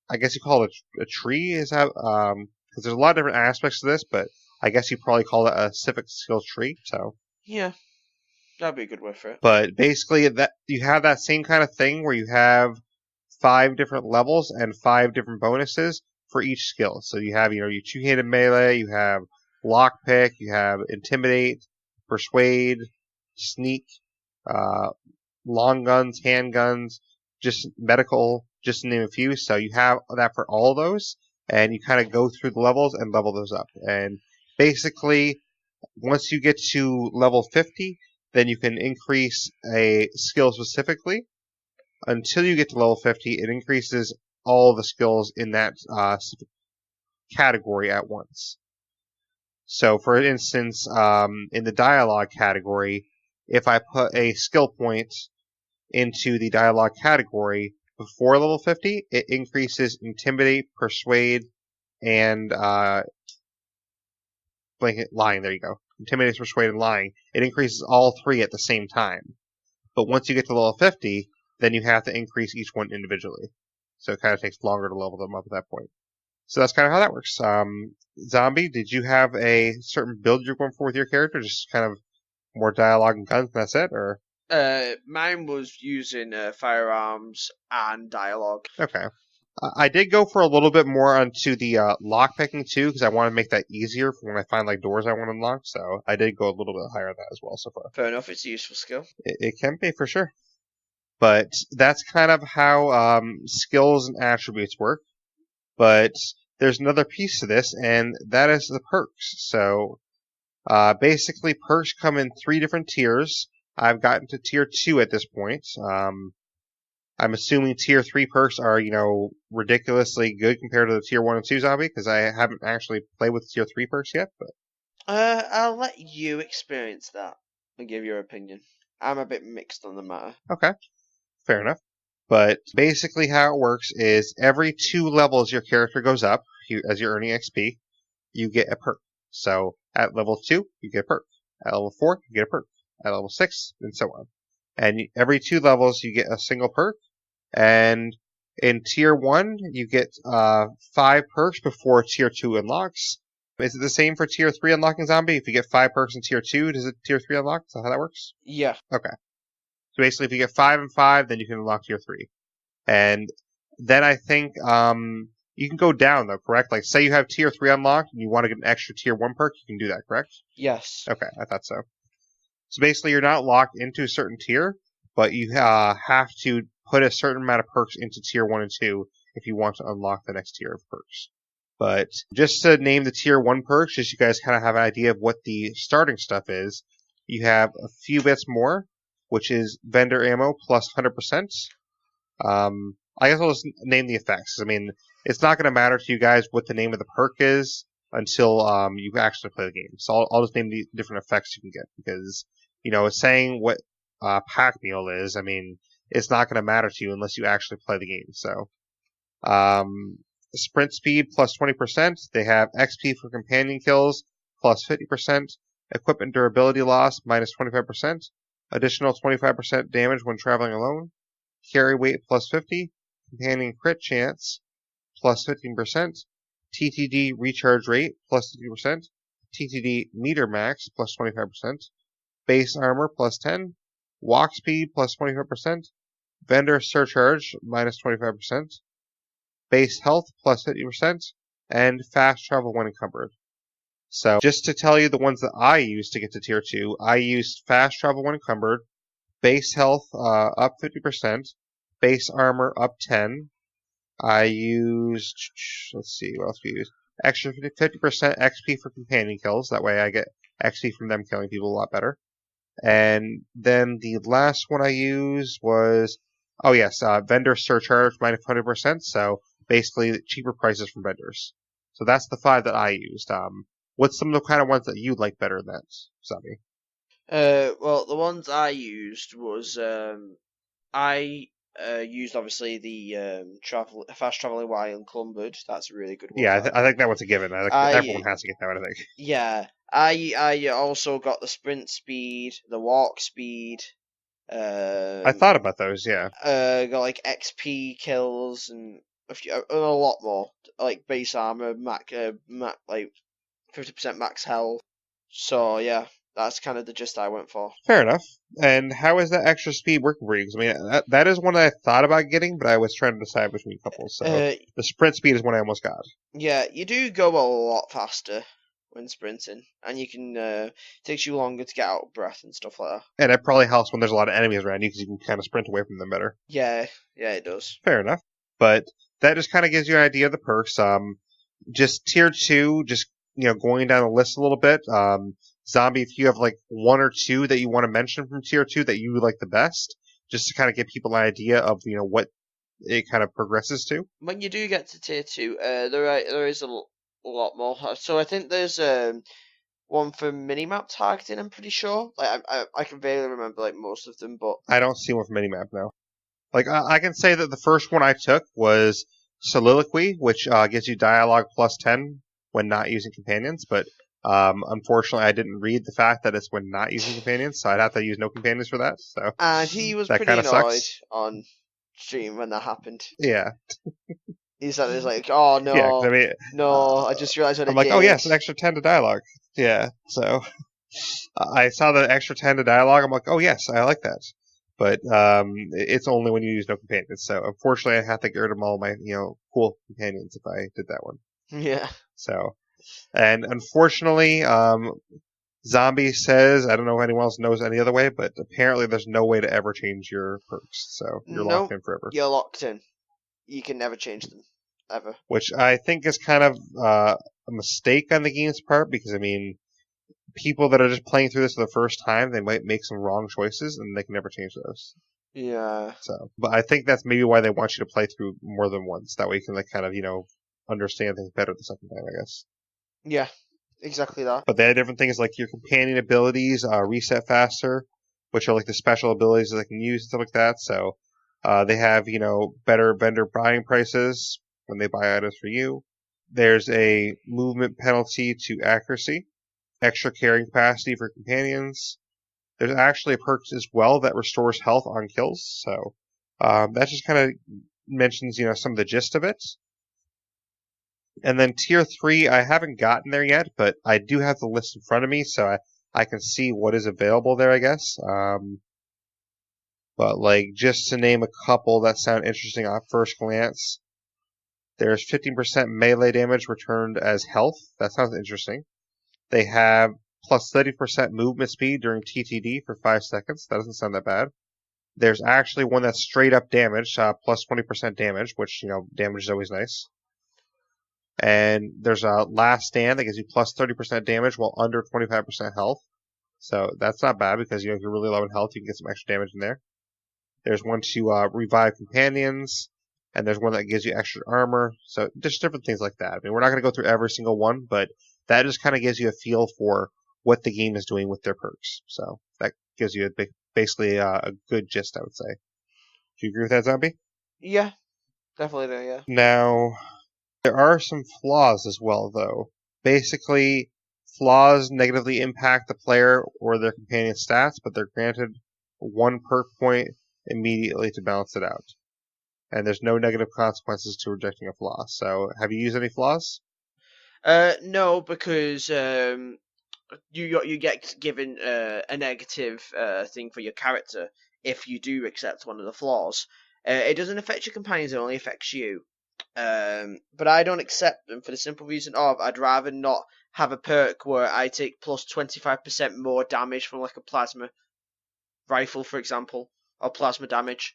I guess you call it a tree, is that, because there's a lot of different aspects to this, but I guess you probably call it a civic skill tree, so. Yeah, that'd be a good word for it. But basically, that you have that same kind of thing where you have 5 different levels and 5 different bonuses for each skill. So you have, your two-handed melee, you have lockpick, you have intimidate, persuade, sneak, long guns, handguns, just medical, just to name a few. So you have that for all of those, and you kind of go through the levels and level those up. And basically, once you get to level 50, then you can increase a skill specifically. Until you get to level 50, it increases all the skills in that category at once. So, for instance, in the dialogue category, if I put a skill point into the dialogue category before level 50, it increases intimidate, persuade, and lying. There you go. Intimidate, persuade, and lying. It increases all 3 at the same time. But once you get to level 50, then you have to increase each one individually. So it kind of takes longer to level them up at that point. So that's kind of how that works. Zombie, did you have a certain build you're going for with your character? Just kind of more dialogue and guns, and that's it? Or mine was using firearms and dialogue. Okay. I did go for a little bit more onto the lockpicking too, because I want to make that easier for when I find doors I want to unlock. So I did go a little bit higher on that as well so far. Fair enough, it's a useful skill. It can be for sure. But that's kind of how skills and attributes work. But there's another piece to this, and that is the perks. So basically, perks come in 3 different tiers. I've gotten to tier 2 at this point. I'm assuming tier 3 perks are, ridiculously good compared to the tier 1 and 2 zombie, because I haven't actually played with tier 3 perks yet. But I'll let you experience that and give your opinion. I'm a bit mixed on the matter. Okay, fair enough. But basically how it works is every 2 levels your character goes up, as you're earning XP, you get a perk. So at level 2, you get a perk. At level 4, you get a perk. At level 6, and so on. And every 2 levels, you get a single perk. And in tier 1, you get 5 perks before tier 2 unlocks. Is it the same for tier 3 unlocking zombie? If you get 5 perks in tier 2, does it tier 3 unlock? Is that how that works? Yeah. Okay. So basically, if you get 5 and 5, then you can unlock tier 3. And then I think you can go down, though, correct? Like, say you have tier 3 unlocked and you want to get an extra tier 1 perk, you can do that, correct? Yes. Okay, I thought so. So basically, you're not locked into a certain tier, but you have to put a certain amount of perks into tier 1 and 2 if you want to unlock the next tier of perks. But just to name the tier 1 perks, just so you guys kind of have an idea of what the starting stuff is, you have a few bits more, which is vendor ammo plus 100%. I guess I'll just name the effects. I mean, it's not going to matter to you guys what the name of the perk is until you actually play the game. So I'll just name the different effects you can get because saying what pack meal is, I mean, it's not going to matter to you unless you actually play the game. So um, sprint speed plus 20%. They have XP for companion kills plus 50%. Equipment durability loss minus 25%. Additional 25% damage when traveling alone. Carry weight plus 50. Companion crit chance plus 15%. TTD recharge rate plus 50%. TTD meter max plus 25%. Base armor plus 10. Walk speed plus 25%. Vendor surcharge minus 25%. Base health plus 50%. And fast travel when encumbered. So just to tell you the ones that I used to get to tier 2, I used fast travel when encumbered, base health up 50%, base armor up 10. I used, let's see, what else we used? Extra 50% XP for companion kills. That way I get XP from them killing people a lot better. And then the last one I used was, oh yes, vendor surcharge minus 100%. So basically cheaper prices from vendors. So that's the 5 that I used. What's some of the kind of ones that you like better than that, Zombie? Well, the ones I used was I used obviously the fast traveling while encumbered. That's a really good one. Yeah, I think that one's a given. I think everyone has to get that one, I think. Yeah, I also got the sprint speed, the walk speed. I thought about those, yeah. Got like XP kills and a lot more, like base armor, like 50% max health. So yeah, that's kind of the gist I went for. Fair enough. And how is that extra speed working for you? 'Cause, I mean, that is one that I thought about getting, but I was trying to decide between a couple. So the sprint speed is one I almost got. Yeah, you do go a lot faster when sprinting, and you can takes you longer to get out of breath and stuff like that. And it probably helps when there's a lot of enemies around you because you can kind of sprint away from them better. Yeah, it does. Fair enough. But that just kind of gives you an idea of the perks. Just tier 2, just going down the list a little bit. Zombie, if you have like one or two that you want to mention from tier 2 that you like the best, just to kind of give people an idea of what it kind of progresses to. When you do get to tier 2, there is a lot more. So I think there's one for minimap targeting. I'm pretty sure. Like I can barely remember like most of them, but I don't see one from minimap now. Like I can say that the first one I took was Soliloquy, which gives you dialogue plus 10 when not using companions, but unfortunately I didn't read the fact that it's when not using companions, so I'd have to use no companions for that. So and he was that pretty kind of annoyed sucks. on stream when that happened. Yeah. He said it's like, oh no, Yeah, 'cause I mean, no, I just realized what I'm I like, did. oh yes, an extra 10 to dialogue. Yeah, so I saw the extra 10 to dialogue. I'm like, oh yes, I like that. But it's only when you use no companions. So unfortunately, I have to get rid of all my cool companions if I did that one. Yeah. So, and unfortunately, Zombie says I don't know if anyone else knows any other way, but apparently there's no way to ever change your perks. So you're locked in forever. You're locked in. You can never change them ever. Which I think is kind of a mistake on the game's part because I mean, people that are just playing through this for the first time, they might make some wrong choices and they can never change those. Yeah. So, but I think that's maybe why they want you to play through more than once. That way you can like kind of understand things better the second time, I guess. Yeah, exactly that. But they have different things like your companion abilities reset faster, which are like the special abilities that they can use and stuff like that. So they have better vendor buying prices when they buy items for you. There's a movement penalty to accuracy. Extra carrying capacity for companions. There's actually a perk as well that restores health on kills. So that just kind of mentions some of the gist of it. And then tier 3, I haven't gotten there yet, but I do have the list in front of me, so I can see what is available there, I guess. But like just to name a couple that sound interesting at first glance, there's 15% melee damage returned as health. That sounds interesting. They have plus 30% movement speed during TTD for 5 seconds. That doesn't sound that bad. There's actually one that's straight up damage, plus 20% damage, which, damage is always nice. And there's a last stand that gives you plus 30% damage while under 25% health. So that's not bad because, if you're really low in health, you can get some extra damage in there. There's one to revive companions. and there's one that gives you extra armor. So just different things like that. I mean, we're not going to go through every single one, but that just kind of gives you a feel for what the game is doing with their perks. So that gives you basically a good gist, I would say. Do you agree with that, Zombie? Yeah, definitely do, yeah. Now, there are some flaws as well, though. Basically, flaws negatively impact the player or their companion's stats, but they're granted one perk point immediately to balance it out. And there's no negative consequences to rejecting a flaw. So, have you used any flaws? No, because you get given a negative thing for your character if you do accept one of the flaws. It doesn't affect your companions; it only affects you. But I don't accept them for the simple reason of I'd rather not have a perk where I take plus 25% more damage from like a plasma rifle, for example, or plasma damage,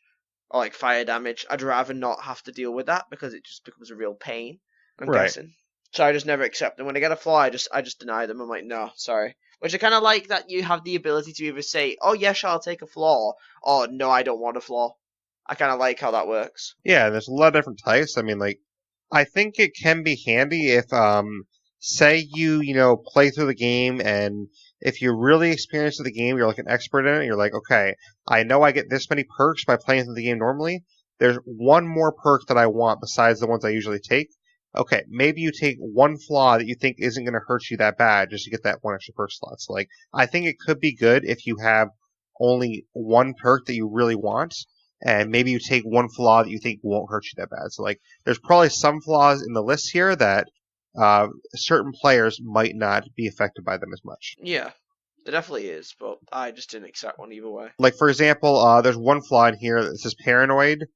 or like fire damage. I'd rather not have to deal with that because it just becomes a real pain. I'm Right. guessing. So I just never accept them. When I get a flaw, I just deny them. I'm like, no, sorry. Which I kind of like that you have the ability to either say, oh yes, I'll take a flaw, or no, I don't want a flaw. I kind of like how that works. Yeah, there's a lot of different types. I mean, like, I think it can be handy if, say you play through the game and if you're really experienced with the game, you're like an expert in it, you're like, okay, I know I get this many perks by playing through the game normally. There's one more perk that I want besides the ones I usually take. Okay, maybe you take one flaw that you think isn't going to hurt you that bad just to get that one extra perk slot. So, like, I think it could be good if you have only one perk that you really want and maybe you take one flaw that you think won't hurt you that bad. So like, there's probably some flaws in the list here that certain players might not be affected by them as much. Yeah, there definitely is, but I just didn't accept one either way. Like for example, there's one flaw in here that says paranoid,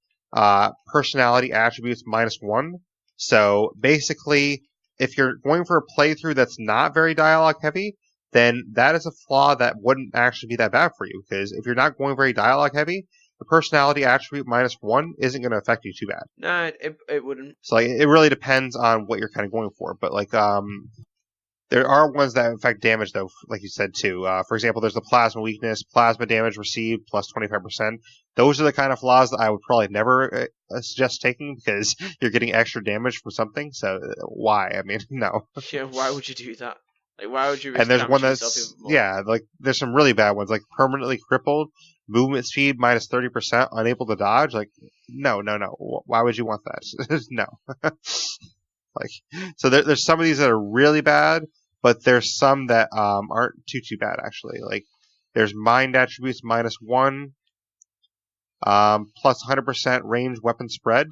personality attributes -1. So basically, if you're going for a playthrough that's not very dialogue heavy, then that is a flaw that wouldn't actually be that bad for you. Because if you're not going very dialogue heavy, the personality attribute -1 isn't going to affect you too bad. No, it wouldn't. So like, it really depends on what you're kind of going for. But like, there are ones that affect damage, though, like you said, too. For example, there's the plasma weakness, plasma damage received plus 25%. Those are the kind of flaws that I would probably never suggest taking because you're getting extra damage from something. So why? I mean, no. Yeah, why would you do that? Like, why would you And risk there's one damaging yourself even that's, more? yeah, like there's some really bad ones, like permanently crippled, movement speed -30%, unable to dodge. Like, no, no, no. Why would you want that? No. Like, so there's some of these that are really bad, but there's some that aren't too bad actually. Like there's mind attributes -1, plus 100% range weapon spread.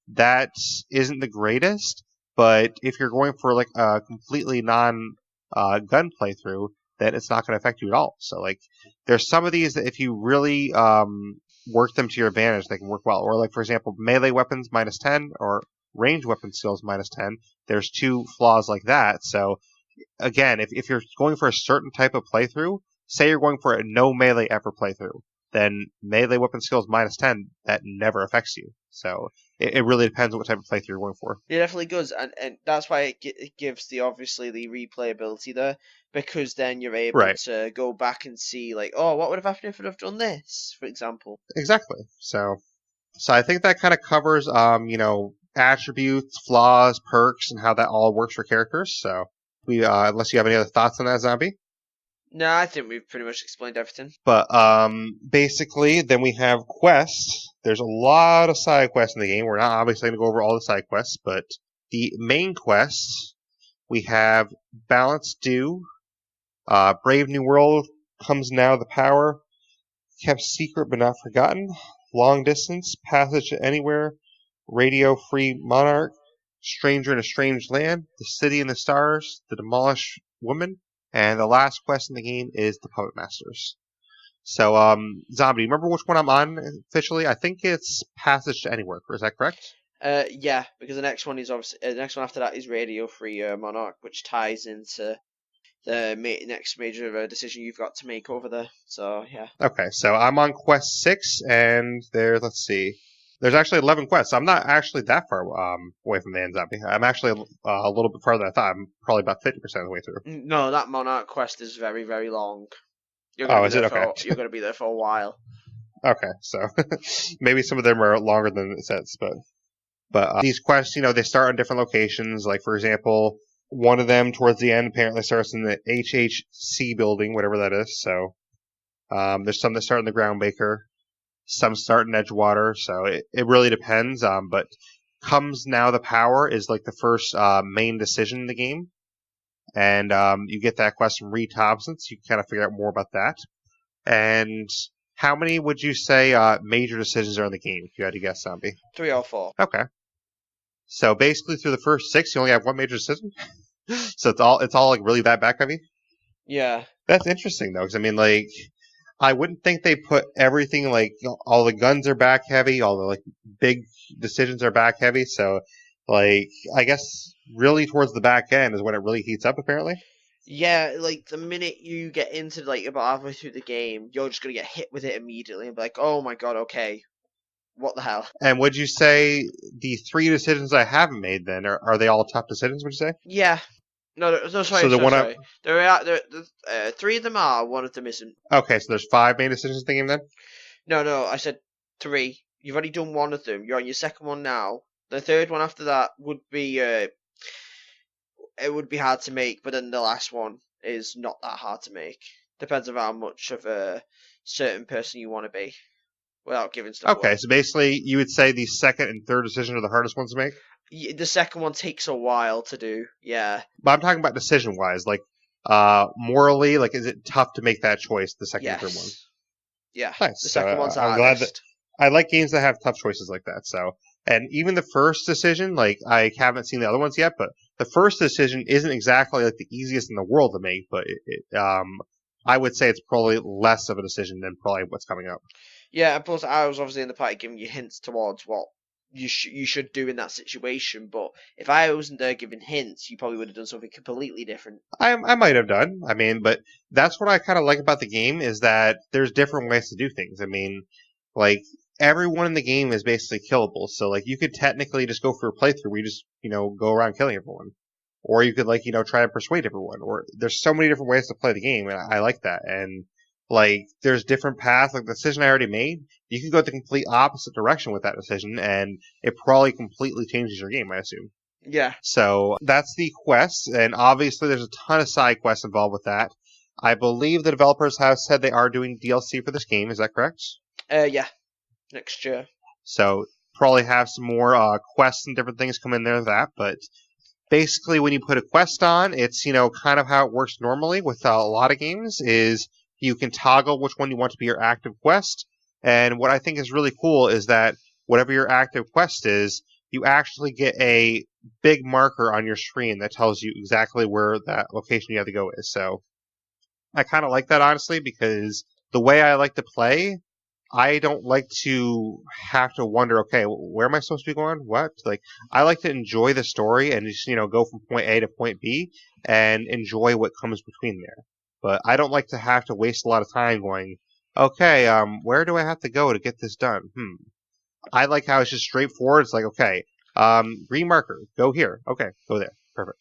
That isn't the greatest, but if you're going for like a completely non gun playthrough, then it's not going to affect you at all. So like there's some of these that if you really work them to your advantage, they can work well. Or like for example, melee weapons -10 or range weapon skills -10. There's two flaws like that. So again, if you're going for a certain type of playthrough, say you're going for a no melee ever playthrough, then melee weapon skills -10, that never affects you. So it really depends on what type of playthrough you're going for. It definitely does, and that's why it gives the obviously the replayability there, because then you're able Right. to go back and see like, oh, what would have happened if I'd have done this, for example. Exactly. So I think that kind of covers attributes, flaws, perks, and how that all works for characters. So we unless you have any other thoughts on that, Zombie. No, I think we've pretty much explained everything. But basically, then we have quests. There's a lot of side quests in the game. We're not obviously going to go over all the side quests, but the main quests we have Balance Due, Brave New World comes now the power, Kept Secret but Not Forgotten, Long Distance, Passage to Anywhere, Radio Free Monarch, Stranger in a Strange Land, The City in the Stars, The Demolished Woman, and the last quest in the game is the Puppet Masters. So, Zombie, remember which one I'm on officially? I think it's Passage to Anywhere. Is that correct? Yeah, because the next one is obviously the next one after that is Radio Free Monarch, which ties into the next major decision you've got to make over there. So yeah. Okay, so I'm on quest 6, and let's see. There's actually 11 quests. So I'm not actually that far away from the end, Zombie. I'm actually a little bit farther than I thought. I'm probably about 50% of the way through. No, that Monarch quest is very, very long. You're gonna Oh, be is it? there Okay. you're gonna be there for a while. Okay, so maybe some of them are longer than it says, but But these quests, they start on different locations. Like, for example, one of them towards the end apparently starts in the HHC building, whatever that is. So there's some that start in the Groundbreaker, some start in Edgewater. So it really depends. But Comes Now the Power is like the first main decision in the game. And you get that quest from Reed Thompson, so you can kind of figure out more about that. And how many would you say major decisions are in the game, if you had to guess, Zombie? 3 or 4. Okay. So basically, through the first 6, you only have one major decision. So it's all like really that back heavy. Yeah. That's interesting though, because I mean, like, I wouldn't think they put everything like all the guns are back heavy, all the like big decisions are back heavy. So, like, I guess really towards the back end is when it really heats up, apparently. Yeah, like the minute you get into like about halfway through the game, you're just gonna get hit with it immediately and be like, "Oh my god, okay, what the hell?" And would you say the 3 decisions I haven't made then are they all tough decisions? Would you say? Yeah. No, So sorry, the sorry, one sorry. There are 3 of them are, one of them isn't. okay, so there's 5 main decisions in the game then. No, I said 3. You've already done one of them. You're on your second one now. The third one after that would be it would be hard to make, but then the last one is not that hard to make. Depends on how much of a certain person you want to be, without giving stuff Okay, away. so basically you would say the second and third decision are the hardest ones to make. The second one takes a while to do. Yeah. But I'm talking about decision wise, like morally, like is it tough to make that choice, the second and third one? Yes. Yeah. Nice. The So second one's the I'm glad that hardest. I like games that have tough choices like that. So and even the first decision, like I haven't seen the other ones yet, but the first decision isn't exactly like the easiest in the world to make, but I would say it's probably less of a decision than probably what's coming up. Yeah, and plus I was obviously in the party giving you hints towards what you should do in that situation. But if I wasn't there giving hints, you probably would have done something completely different. I might have done. I mean, but that's what I kind of like about the game is that there's different ways to do things. I mean, like everyone in the game is basically killable. So like you could technically just go for a playthrough where you just go around killing everyone, or you could like try to persuade everyone. Or there's so many different ways to play the game, and I like that. And like there's different paths. Like the decision I already made, you can go the complete opposite direction with that decision, and it probably completely changes your game. I assume. Yeah. So that's the quest, and obviously there's a ton of side quests involved with that. I believe the developers have said they are doing DLC for this game. Is that correct? Yeah. Next year. So probably have some more quests and different things come in there with that. But basically, when you put a quest on, it's kind of how it works normally with a lot of games. Is you can toggle which one you want to be your active quest. And what I think is really cool is that whatever your active quest is, you actually get a big marker on your screen that tells you exactly where that location you have to go is. So I kind of like that honestly because the way I like to play, I don't like to have to wonder, okay, where am I supposed to be going? What? Like I like to enjoy the story and just go from point A to point B and enjoy what comes between there. But I don't like to have to waste a lot of time going, okay, where do I have to go to get this done? I like how it's just straightforward. It's like, okay, green marker, go here. Okay, go there. Perfect.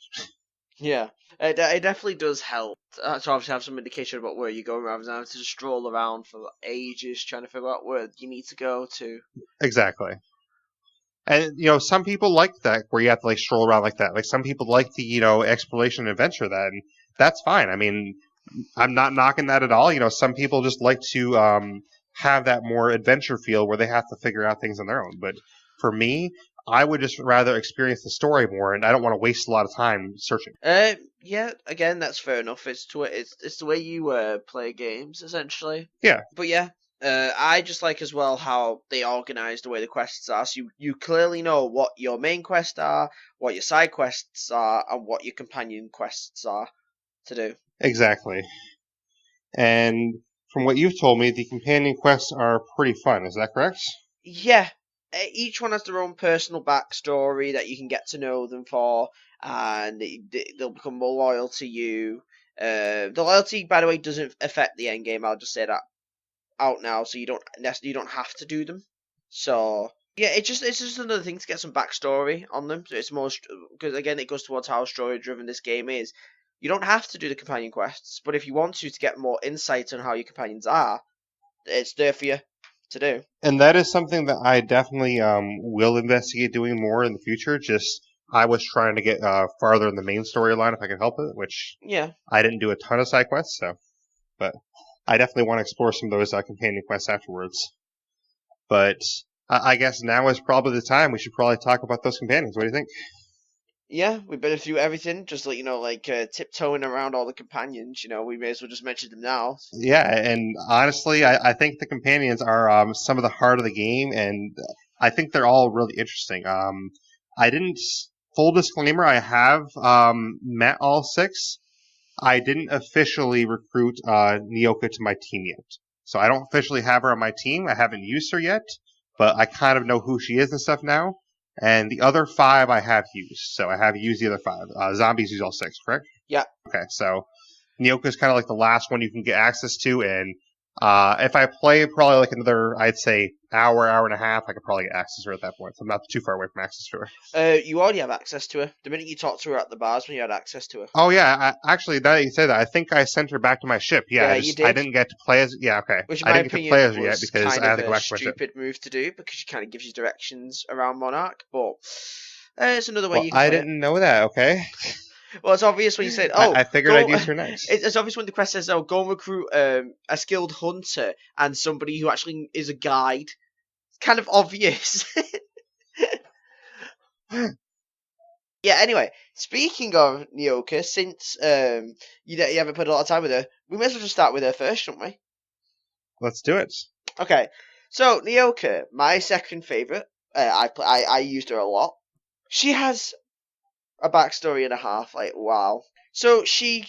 Yeah. It definitely does help to obviously have some indication about where you're going rather than having to just stroll around for ages trying to figure out where you need to go to. Exactly. And some people like that where you have to like stroll around like that. Like some people like the exploration and adventure that, and that's fine. I mean, I'm not knocking that at all. Some people just like to have that more adventure feel where they have to figure out things on their own. But for me, I would just rather experience the story more, and I don't want to waste a lot of time searching. Yeah. Again, that's fair enough. It's the way you play games essentially. Yeah, But yeah. I just like as well how they organise the way the quests are. So you clearly know what your main quests are, what your side quests are, and what your companion quests are to do. exactly. And from what you've told me, the companion quests are pretty fun. Is that correct? Yeah, each one has their own personal backstory that you can get to know them for, and they'll become more loyal to you. The loyalty, by the way, doesn't affect the end game. I'll just say that out now, so you don't have to do them. So yeah, it's just another thing to get some backstory on them. So it's more because again, it goes towards how story driven this game is. You don't have to do the companion quests, but if you want to get more insight on how your companions are, it's there for you. to do. And that is something that I definitely will investigate doing more in the future. Just I was trying to get farther in the main storyline if I could help it, which Yeah. I didn't do a ton of side quests, so. But I definitely want to explore some of those companion quests afterwards. But I guess now is probably the time we should probably talk about those companions. What do you think? Yeah, we better do everything. Just like tiptoeing around all the companions. We may as well just mention them now. Yeah, and honestly, I think the companions are some of the heart of the game, and I think they're all really interesting. I didn't, full disclaimer, I have met all six. I didn't officially recruit Nyoka to my team yet. So I don't officially have her on my team. I haven't used her yet, but I kind of know who she is and stuff now. And the other five I have used. So I have used the other five. Zombies use all six, correct? Yeah. Okay, so Nyoka is kind of like the last one you can get access to, and if I play probably like another, I'd say hour and a half, I could probably get access to her at that point. So I'm not too far away from access to her. You already have access to her. The minute you talked to her at the bars, when you had access to her. Oh yeah, actually, now that you say that, I think I sent her back to my ship. Yeah, you I did. didn't get to play as. Yeah, okay. Which, in I my didn't get to opinion, play as her yet was because kind I had of to go a back to my ship. stupid move to do because she kind of gives you directions around Monarch. But it's another way Well, you can I play didn't know that. Okay. Well, it's obvious when you said, I figured go, I'd use her next. It's obvious when the quest says, go and recruit a skilled hunter and somebody who actually is a guide. It's kind of obvious. Yeah, anyway, speaking of Nyoka, since you haven't put a lot of time with her, we may as well just start with her first, shouldn't we? Let's do it. Okay, so Nyoka, my second favourite. I used her a lot. She has a backstory and a half. Like, wow. So she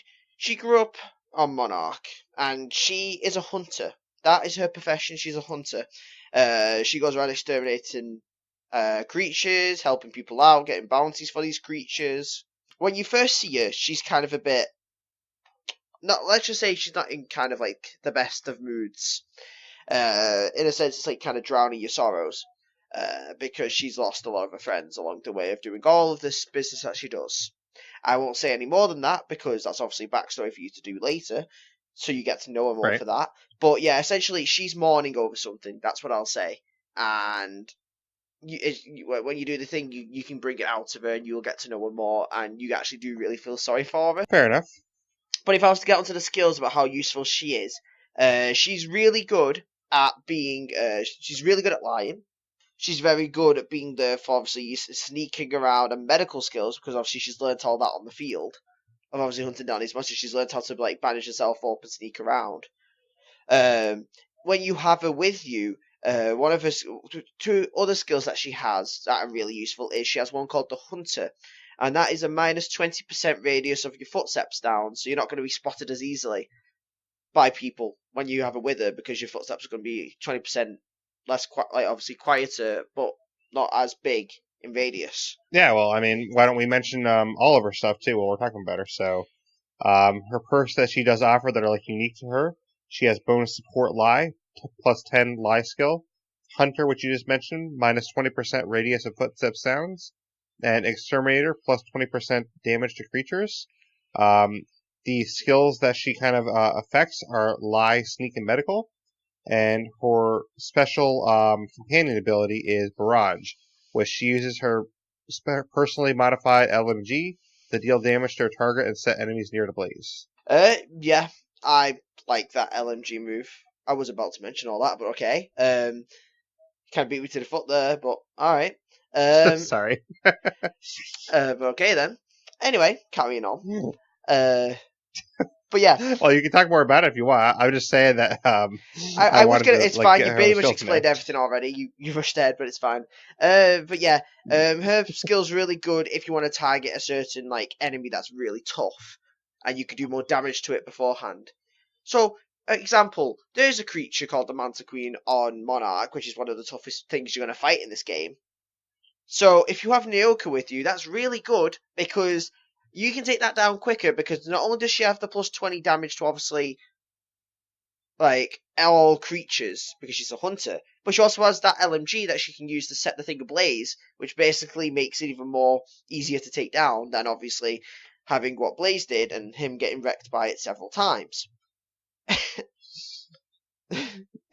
grew up on Monarch, and she is a hunter. That is her profession. She's a hunter. She goes around exterminating creatures, helping people out, getting bounties for these creatures. When you first see her, she's kind of a bit. Not let's just say she's not in kind of like the best of moods. In a sense, it's like kind of drowning your sorrows. Because she's lost a lot of her friends along the way of doing all of this business that she does. I won't say any more than that because that's obviously backstory for you to do later, so you get to know her more Right. for that. But yeah, essentially, she's mourning over something. That's what I'll say. And when you do the thing, you can bring it out of her, and you'll get to know her more, and you actually do really feel sorry for her. Fair enough. But if I was to get onto the skills about how useful she is, she's really good at being. She's really good at lying. She's very good at being there for obviously sneaking around and medical skills because obviously she's learnt all that on the field. Of obviously hunting down these monsters, she's learnt how to like bandage herself up and sneak around. When you have her with you, one of her two other skills that she has that are really useful is she has one called the Hunter, and that is a minus 20% radius of your footsteps down, so you're not going to be spotted as easily by people when you have her with her because your footsteps are going to be 20% less, like obviously quieter, but not as big in radius. Yeah, well, I mean, why don't we mention all of her stuff too while we're talking about her? So, her perks that she does offer that are like unique to her. She has bonus support lie, plus 10 lie skill. Hunter, which you just mentioned, minus 20% radius of footstep sounds. And Exterminator, plus 20% damage to creatures. The skills that she kind of affects are lie, sneak, and medical. And her special companion ability is Barrage, which she uses her personally modified LMG to deal damage to her target and set enemies near to Blaise. Yeah, I like that LMG move. I was about to mention all that, but okay. Can't beat me to the foot there, but alright. Sorry. But okay then. Anyway, carrying on. But yeah. Well, you can talk more about it if you want. I was just saying that I was gonna. to, It's fine. You get pretty her much explained everything already. You rushed ahead, but it's fine. But yeah, her skill's really good if you want to target a certain like enemy that's really tough, and you can do more damage to it beforehand. So, example, there's a creature called the Manta Queen on Monarch, which is one of the toughest things you're gonna fight in this game. So if you have Nyoka with you, that's really good because you can take that down quicker because not only does she have the plus 20 damage to obviously like all creatures because she's a hunter, but she also has that LMG that she can use to set the thing ablaze, which basically makes it even more easier to take down than obviously having what Blaise did and him getting wrecked by it several times.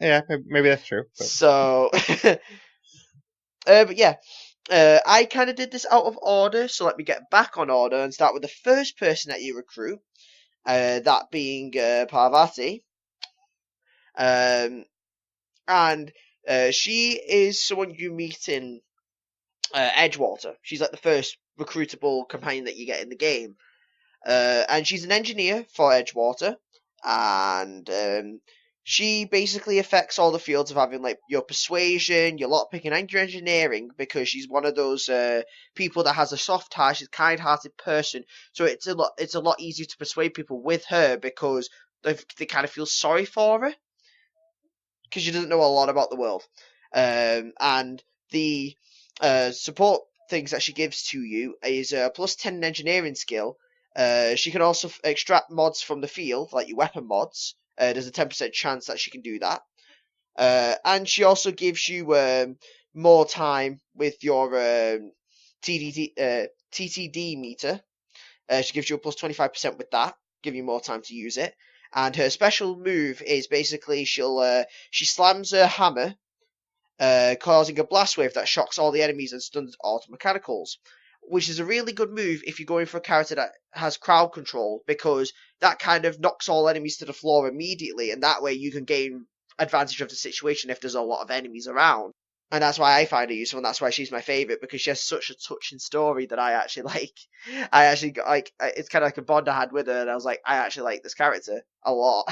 Yeah, maybe that's true. But... So, but yeah, I kind of did this out of order. So let me get back on order and start with the first person that you recruit. That being Parvati. And she is someone you meet in Edgewater. She's like the first recruitable companion that you get in the game. And she's an engineer for Edgewater, and she basically affects all the fields of having like your persuasion, your lockpicking, and your engineering, because she's one of those people that has a soft heart. She's a kind-hearted person, so it's a lot easier to persuade people with her because they kind of feel sorry for her because she doesn't know a lot about the world. And the support things that she gives to you is a plus 10 in engineering skill. She can also extract mods from the field, like your weapon mods. There's a 10% chance that she can do that. And she also gives you more time with your TTD meter. She gives you a plus 25% with that, give you more time to use it. And her special move is basically she slams her hammer, causing a blast wave that shocks all the enemies and stuns auto mechanicals, which is a really good move if you're going for a character that has crowd control, because that kind of knocks all enemies to the floor immediately, and that way you can gain advantage of the situation if there's a lot of enemies around. And that's why I find her useful, and that's why she's my favourite, because she has such a touching story that I actually like. I actually like, it's kind of like a bond I had with her, and I was like, I actually like this character a lot.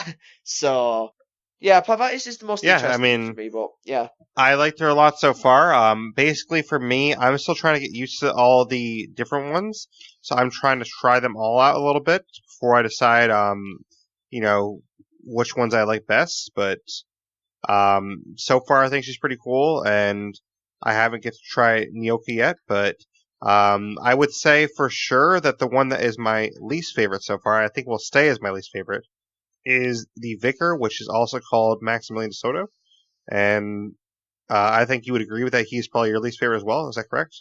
So, yeah, Pavatis is the most interesting for me, but yeah. I liked her a lot so far. Basically for me, I'm still trying to get used to all the different ones, so I'm trying to try them all out a little bit before I decide, which ones I like best. But so far I think she's pretty cool, and I haven't get to try Nyoka yet. But I would say for sure that the one that is my least favorite so far, I think will stay as my least favorite, is the Vicar, which is also called Maximilian de Soto, and I think you would agree with that. He's probably your least favorite as well. Is that correct?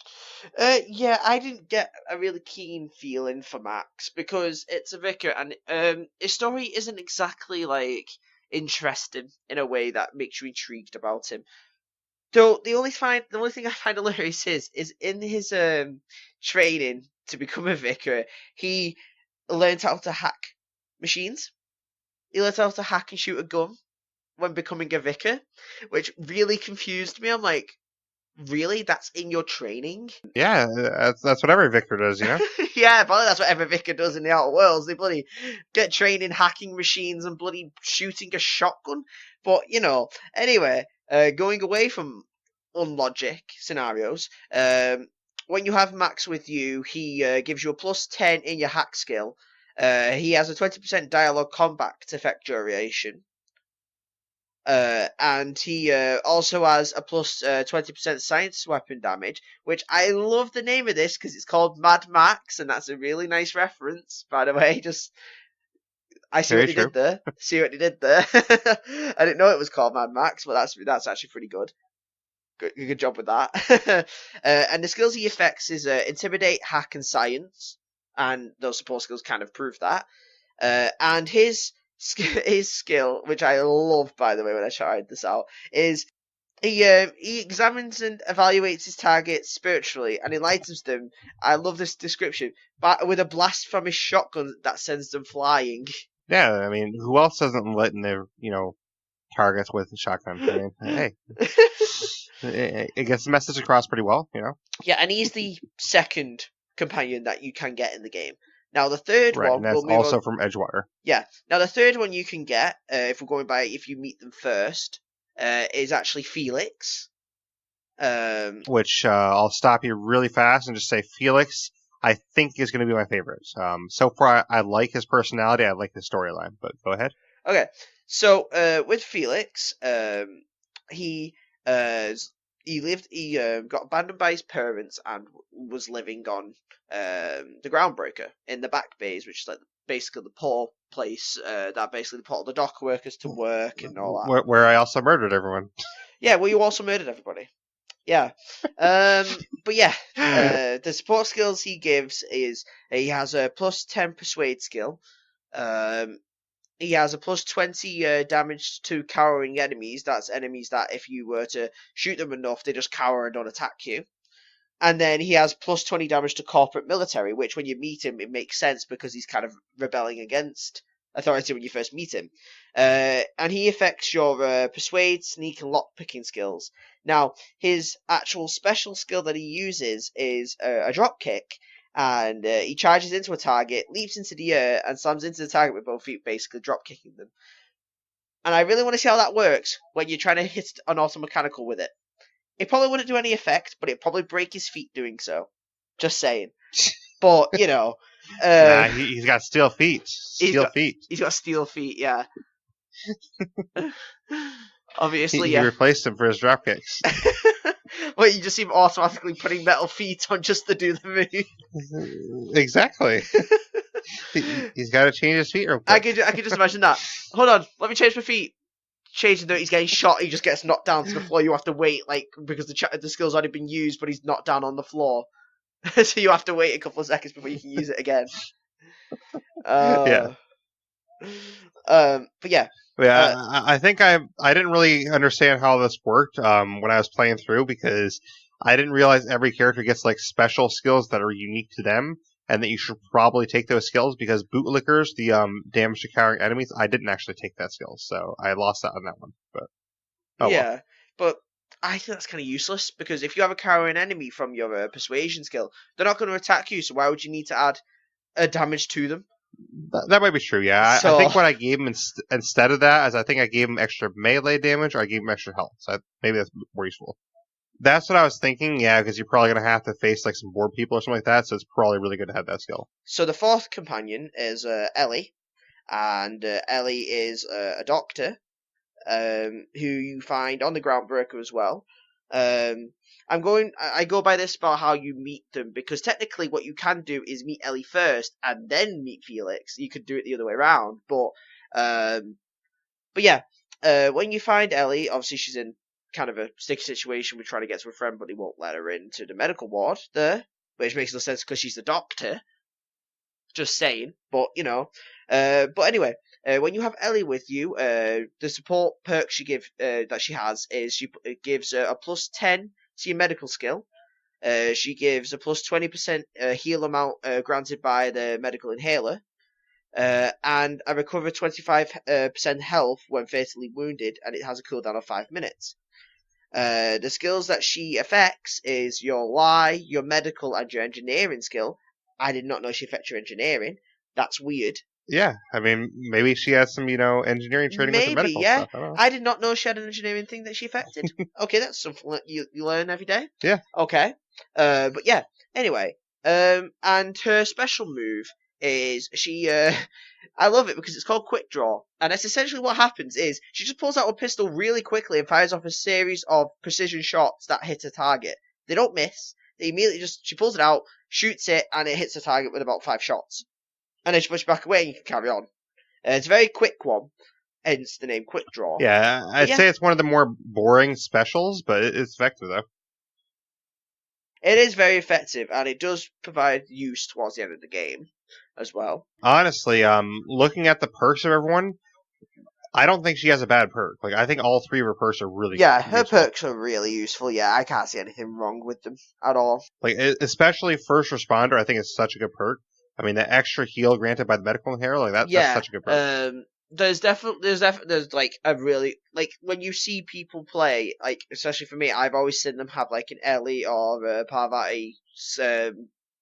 Yeah, I didn't get a really keen feeling for Max because it's a vicar, and his story isn't exactly like interesting in a way that makes you intrigued about him. Though the only thing I find hilarious is in his training to become a vicar, he learned how to hack machines. He learned how to hack and shoot a gun when becoming a vicar, which really confused me. I'm like, really? That's in your training? Yeah, that's what every Victor does, you know? Yeah, probably that's what every vicar does in the Outer Worlds. They bloody get trained in hacking machines and bloody shooting a shotgun. But, anyway, going away from unlogic scenarios, when you have Max with you, he gives you a plus 10 in your hack skill. He has a 20% dialogue combat effect duration. And he also has a plus 20% science weapon damage, which I love the name of this because it's called Mad Max, and that's a really nice reference, by the way. Just I see Very what he true. did there. See what he did there. I didn't know it was called Mad Max, but that's actually pretty good. Good job with that. And the skills he affects is Intimidate, Hack, and Science, and those support skills kind of prove that. And his skill, which I love, by the way, when I tried this out, is he examines and evaluates his targets spiritually and enlightens them. I love this description, but with a blast from his shotgun that sends them flying. Yeah, I mean, who else doesn't enlighten their, targets with a shotgun? I mean, hey, it gets the message across pretty well, you know? Yeah, and he's the second companion that you can get in the game. Now the third Right, one, and that's we'll move also on. from Edgewater. Yeah. Now the third one you can get, if we're going by if you meet them first, is actually Felix. Which I'll stop you really fast and just say Felix, I think, is going to be my favorite. So far, I like his personality. I like his storyline, but go ahead. Okay. So with Felix, he got abandoned by his parents and was living on the Groundbreaker in the back bays, which is like basically the poor place that basically put all the dock workers to work and all that. Where I also murdered everyone. Yeah, well, you also murdered everybody. Yeah. But yeah, the support skills he gives is he has a plus 10 persuade skill. he has a plus 20 damage to cowering enemies. That's enemies that if you were to shoot them enough, they just cower and don't attack you. And then he has plus 20 damage to corporate military, which when you meet him, it makes sense because he's kind of rebelling against authority when you first meet him. And he affects your persuade, sneak, and lockpicking skills. Now, his actual special skill that he uses is a drop kick, and he charges into a target, leaps into the air, and slams into the target with both feet, basically drop kicking them. And I really want to see how that works when you're trying to hit an automechanical with it. It probably wouldn't do any effect, but it'd probably break his feet doing so. Just saying. But, Nah, he's got steel feet. Steel feet. He's got steel feet, yeah. Obviously, he replaced him for his drop kicks. Well, you just see him automatically putting metal feet on just to do the move. Exactly. He's got to change his feet real quick. I could just imagine that. Hold on, let me change my feet. Changing that he's getting shot, he just gets knocked down to the floor. You have to wait, because the skill's already been used, but he's knocked down on the floor. So you have to wait a couple of seconds before you can use it again. Yeah. But yeah. Yeah, I think I didn't really understand how this worked when I was playing through, because I didn't realize every character gets special skills that are unique to them, and that you should probably take those skills, because bootlickers, the damage to cowering enemies, I didn't actually take that skill, so I lost out on that one. But well. But I think that's kind of useless, because if you have a cowering enemy from your persuasion skill, they're not going to attack you, so why would you need to add a damage to them? That might be true, yeah. I think what I gave him instead of that is I think I gave him extra melee damage, or I gave him extra health, so maybe that's more useful. That's what I was thinking, yeah, because you're probably going to have to face some board people or something like that, so it's probably really good to have that skill. So the fourth companion is Ellie, and Ellie is a doctor who you find on the Groundbreaker as well. I go by this about how you meet them, because technically what you can do is meet Ellie first and then meet Felix. You could do it the other way around, but yeah, when you find Ellie, obviously she's in kind of a sticky situation with trying to get to a friend, but he won't let her into the medical ward there, which makes no sense because she's the doctor. Just saying, but but anyway, when you have Ellie with you, the support perk that she has is she gives a plus 10 to your medical skill. She gives a plus 20% heal amount granted by the medical inhaler, and a recover 25% health when fatally wounded, and it has a cooldown of 5 minutes. The skills that she affects is your lie, your medical, and your engineering skill. I did not know she affects your engineering. That's weird. Yeah, I mean, maybe she has some, engineering training with the medical stuff. I did not know she had an engineering thing that she affected. Okay, that's something that you learn every day. Yeah. Okay. But yeah. Anyway, and her special move is she. I love it because it's called Quick Draw, and that's essentially what happens. Is she just pulls out a pistol really quickly and fires off a series of precision shots that hit a target. They don't miss. They immediately she pulls it out, shoots it, and it hits the target with about 5 shots. And then she pushes back away and you can carry on. It's a very quick one, hence the name Quick Draw. Yeah, I'd say it's one of the more boring specials, but it's effective though. It is very effective, and it does provide use towards the end of the game as well. Honestly, looking at the perks of everyone, I don't think she has a bad perk. I think all 3 of her perks are really good. Yeah, her perks are really useful. Yeah, I can't see anything wrong with them at all. Especially First Responder, I think it's such a good perk. I mean, the extra heal granted by the medical inhaler, that's such a good perk. There's a really, when you see people play, especially for me, I've always seen them have an Ellie or a Parvati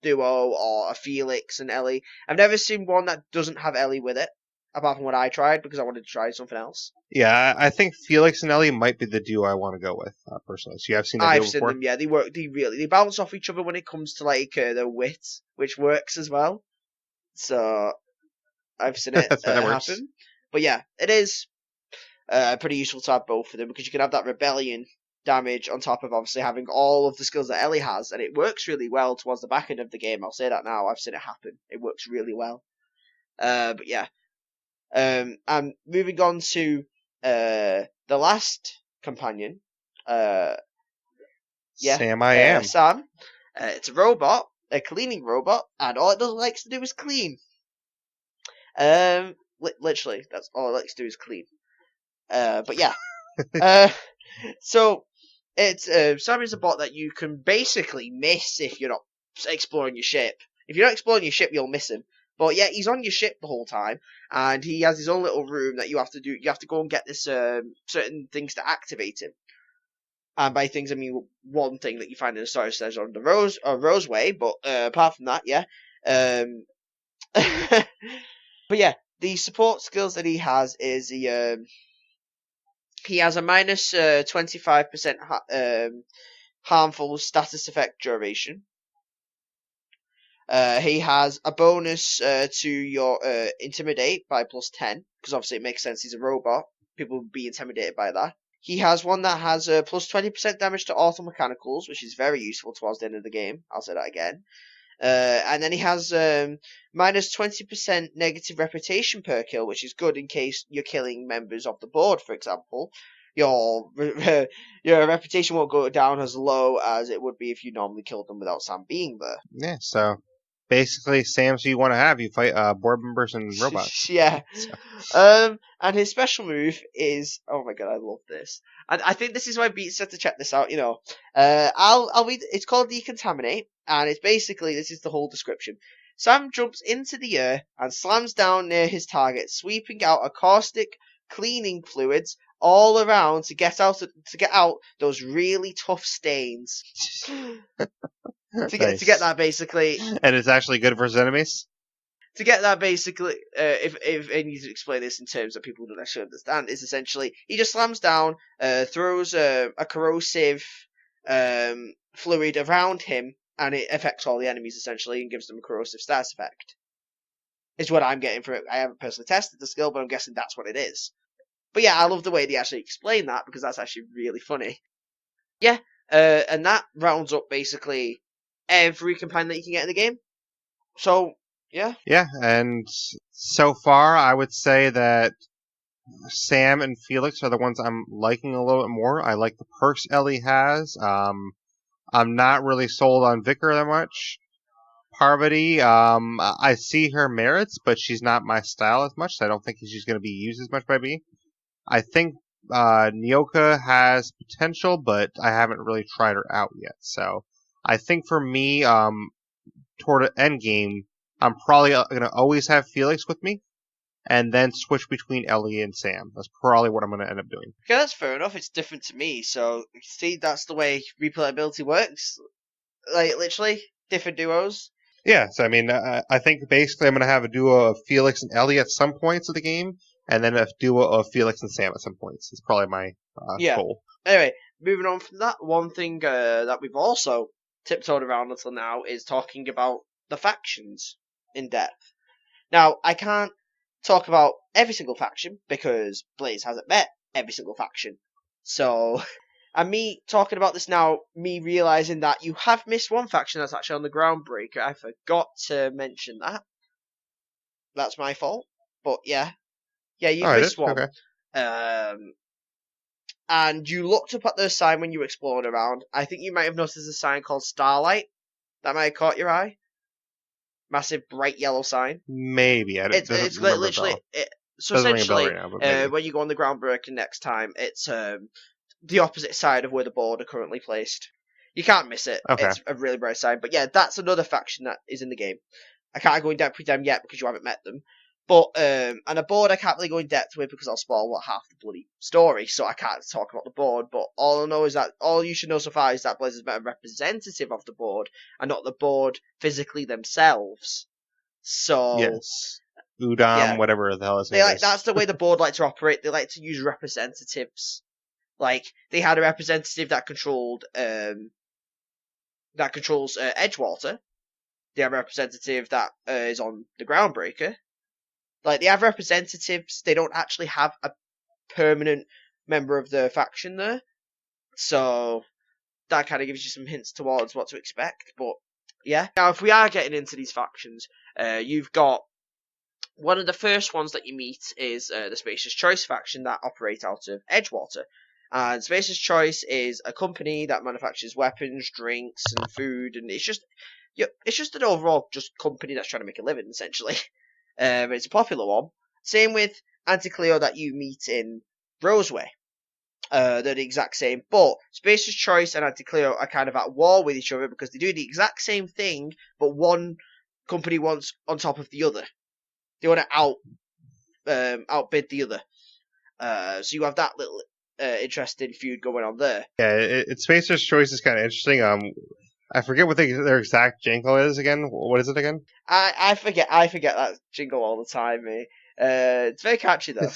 duo, or a Felix and Ellie. I've never seen one that doesn't have Ellie with it, apart from what I tried, because I wanted to try something else. Yeah, I think Felix and Ellie might be the duo I want to go with, personally. So you have seen that duo before? Them, yeah. They bounce off each other when it comes to their wit, which works as well. So I've seen it happen. But yeah, it is pretty useful to have both of them, because you can have that rebellion damage on top of obviously having all of the skills that Ellie has, and it works really well towards the back end of the game. I'll say that now. I've seen it happen. It works really well. But yeah. And moving on to the last companion. Sam I Am. Sam. It's a robot, a cleaning robot, and all it does likes to do is clean. literally, that's all it likes to do is clean. But yeah. So it's Sam is a bot that you can basically miss if you're not exploring your ship. If you're not exploring your ship, you'll miss him. But yeah, he's on your ship the whole time, and he has his own little room that you have to do. You have to go and get this certain things to activate him. And by things, I mean one thing that you find in the story says on the Roseway. But apart from that, yeah. But yeah, the support skills that he has is he has a minus 25% harmful status effect duration. He has a bonus to your intimidate by plus 10, because obviously it makes sense, he's a robot. People would be intimidated by that. He has one that has plus 20% damage to auto mechanicals, which is very useful towards the end of the game. I'll say that again. And then he has minus 20% negative reputation per kill, which is good in case you're killing members of the board, for example. Your reputation won't go down as low as it would be if you normally killed them without Sam being there. Yeah, so basically, Sam's who you want to have. You fight board members and robots. Yeah. So. And his special move is, oh my god, I love this. And I think this is why Beats had to check this out. I'll read. It's called Decontaminate, and it's basically, this is the whole description. Sam jumps into the air and slams down near his target, sweeping out a caustic cleaning fluids all around to get out those really tough stains. To get that basically. And it's actually good for his enemies? To get that basically, if I need to explain this in terms that people don't actually understand, is essentially he just slams down, throws a corrosive fluid around him, and it affects all the enemies essentially and gives them a corrosive status effect. Is what I'm getting from it. I haven't personally tested the skill, but I'm guessing that's what it is. But yeah, I love the way they actually explain that, because that's actually really funny. Yeah, and that rounds up basically every companion that you can get in the game. So, yeah. Yeah, and so far I would say that Sam and Felix are the ones I'm liking a little bit more. I like the perks Ellie has. I'm not really sold on Vicar that much. Parvati, I see her merits, but she's not my style as much, so I don't think she's going to be used as much by me. I think Nyoka has potential, but I haven't really tried her out yet. So I think for me, toward the end game, I'm probably going to always have Felix with me, and then switch between Ellie and Sam. That's probably what I'm going to end up doing. Okay, that's fair enough. It's different to me, so see, that's the way replayability works. Like, literally, different duos. Yeah, so I mean, I think basically I'm going to have a duo of Felix and Ellie at some points of the game, and then a duo of Felix and Sam at some points. It's probably my goal. Anyway, moving on from that, one thing that we've also tiptoed around until now is talking about the factions in depth. Now, I can't talk about every single faction because Blaise hasn't met every single faction. So, and me talking about this now, me realizing that you have missed one faction that's actually on the Groundbreaker. I forgot to mention that. That's my fault. But yeah, you missed one. Okay. And you looked up at the sign when you explored around. I think you might have noticed a sign called Starlight. That might have caught your eye. Massive bright yellow sign. Maybe. It's literally. So essentially, right now, when you go on the Groundbreaker next time, it's the opposite side of where the board are currently placed. You can't miss it. Okay. It's a really bright sign. But yeah, that's another faction that is in the game. I can't go in depth with them yet because you haven't met them. But, and a board I can't really go in depth with because I'll spoil half the bloody story, so I can't talk about the board. But all I know is that, all you should know so far is that Blaise has met a representative of the board, and not the board physically themselves. So. Yes. Udam, whatever the hell his name is. That's the way the board like to operate. They like to use representatives. Like, they had a representative that controls Edgewater. They have a representative that is on the Groundbreaker. Like, they have representatives, they don't actually have a permanent member of the faction there. So, that kind of gives you some hints towards what to expect. But, yeah. Now, if we are getting into these factions, you've got one of the first ones that you meet is the Spacious Choice faction that operate out of Edgewater. And Spacious Choice is a company that manufactures weapons, drinks, and food, and it's just an overall just company that's trying to make a living, essentially. It's a popular one, Same with Anti-Cleo that you meet in Roseway. They're the exact same, but Spacer's Choice and Anti-Cleo are kind of at war with each other because they do the exact same thing, but one company wants on top of the other. They want to outbid the other. So you have that little interesting feud going on there. Yeah, Spacer's Choice is kind of interesting. I forget what their exact jingle is again. What is it again? I forget that jingle all the time, mate. It's very catchy though.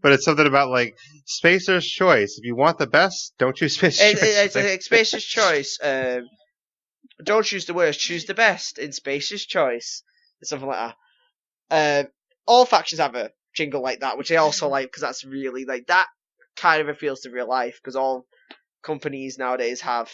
But it's something about like Spacer's Choice. If you want the best, don't choose Spacer's Choice. It's like Spacer's Choice. Don't choose the worst, choose the best in Spacer's Choice. Something like that. All factions have a jingle like that, which I also like because that's really like that kind of appeals to real life because all companies nowadays have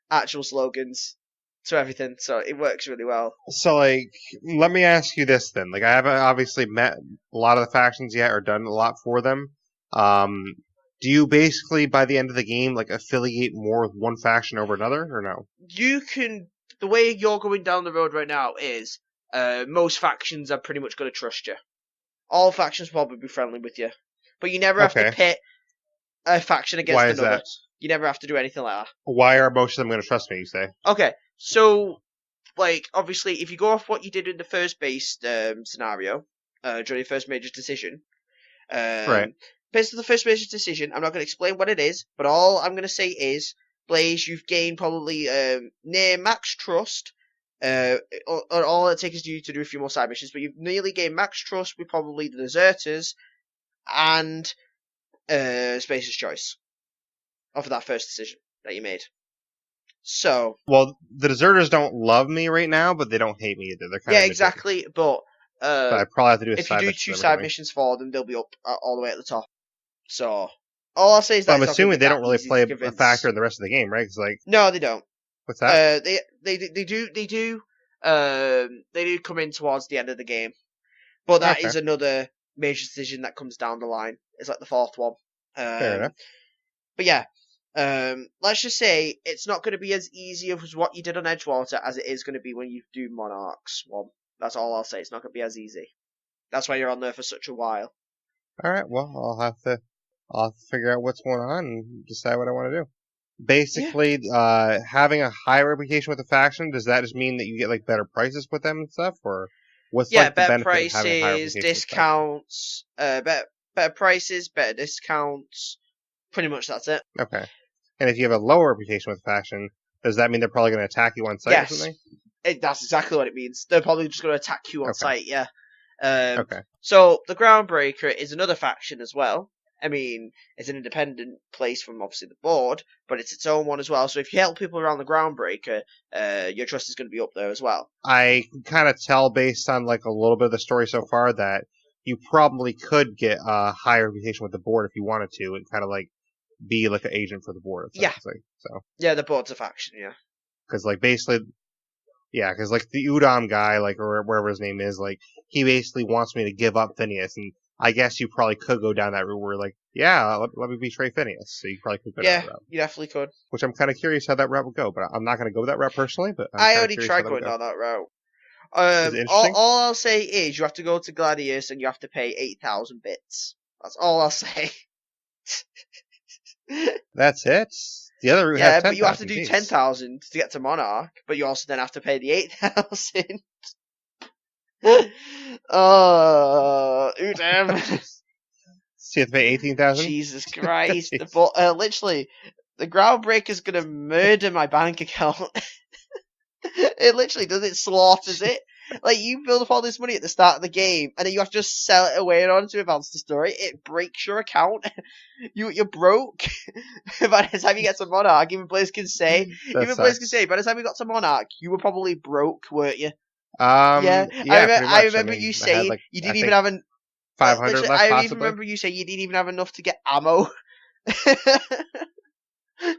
actual slogans to everything, so it works really well. So, like, let me ask you this then. Like, I haven't obviously met a lot of the factions yet or done a lot for them. Do you basically, by the end of the game, like, affiliate more with one faction over another, or no? You can. The way you're going down the road right now is most factions are pretty much going to trust you. All factions will probably be friendly with you, but you never have to pit a faction against Why another. Is that? You never have to do anything like that. Why are most of them going to trust me, you say? Okay, so, like, obviously, if you go off what you did in the first base scenario, during your first major decision, Right. Based on the first major decision, I'm not going to explain what it is, but all I'm going to say is, Blaise, you've gained probably near max trust. All it takes is you to do a few more side missions, but you've nearly gained max trust with probably the Deserters and Spacer's Choice off of that first decision that you made. So, well, the Deserters don't love me right now, but they don't hate me either. They're kind of exactly. But I probably have to do if you do 2 side missions for them, they'll be up all the way at the top. So all I'll say is that I'm assuming they don't really play a factor in the rest of the game, right? Because like no, they don't. What's that? They do come in towards the end of the game, but that is another major decision that comes down the line. It's like the 4th one. Fair enough. But yeah, let's just say it's not going to be as easy as what you did on Edgewater as it is going to be when you do Monarchs one. That's all I'll say. It's not going to be as easy. That's why you're on there for such a while. All right. Well, I'll have to figure out what's going on and decide what I want to do. Basically, having a high reputation with a faction, does that just mean that you get like better prices with them and stuff, or what's like the benefit prices, of having a high reputation? Discounts, better prices, better discounts. Pretty much that's it. Okay. And if you have a lower reputation with a faction, does that mean they're probably going to attack you on site or something? That's exactly what it means. They're probably just going to attack you on site, yeah. Okay. So, the Groundbreaker is another faction as well. I mean, it's an independent place from, obviously, the board, but it's its own one as well. So if you help people around the Groundbreaker, your trust is going to be up there as well. I can kind of tell based on, like, a little bit of the story so far that you probably could get a higher reputation with the board if you wanted to, and kind of, like, be, like, an agent for the board. Yeah. So. Yeah, the board's a faction, yeah. Because, like, basically... Yeah, because, like, the Udom guy, like, or wherever his name is, like, he basically wants me to give up Phineas, and I guess you probably could go down that route where, like, yeah, let me betray Phineas, so you probably could go down that route. Yeah, you definitely could. Which I'm kind of curious how that route would go, but I'm not going to go that route personally, but I already tried going down that route. All I'll say is you have to go to Gladius and you have to pay 8,000 bits. That's all I'll say. That's it? The other route has 10,000. But you have to do 10,000 to get to Monarch, but you also then have to pay the 8,000. Oh, Udom. So you have to pay 18,000? Jesus Christ. Literally, the Groundbreaker's gonna murder my bank account. It literally does. It slaughters it. Like, you build up all this money at the start of the game, and then you have to just sell it away in order to advance the story. It breaks your account. You're broke by the time you get to Monarch. Even Blaise can say, by the time you got to Monarch, you were probably broke, weren't you? Yeah. I remember you saying you didn't even have 500 left, I possibly. even remember you saying you didn't even have enough to get ammo.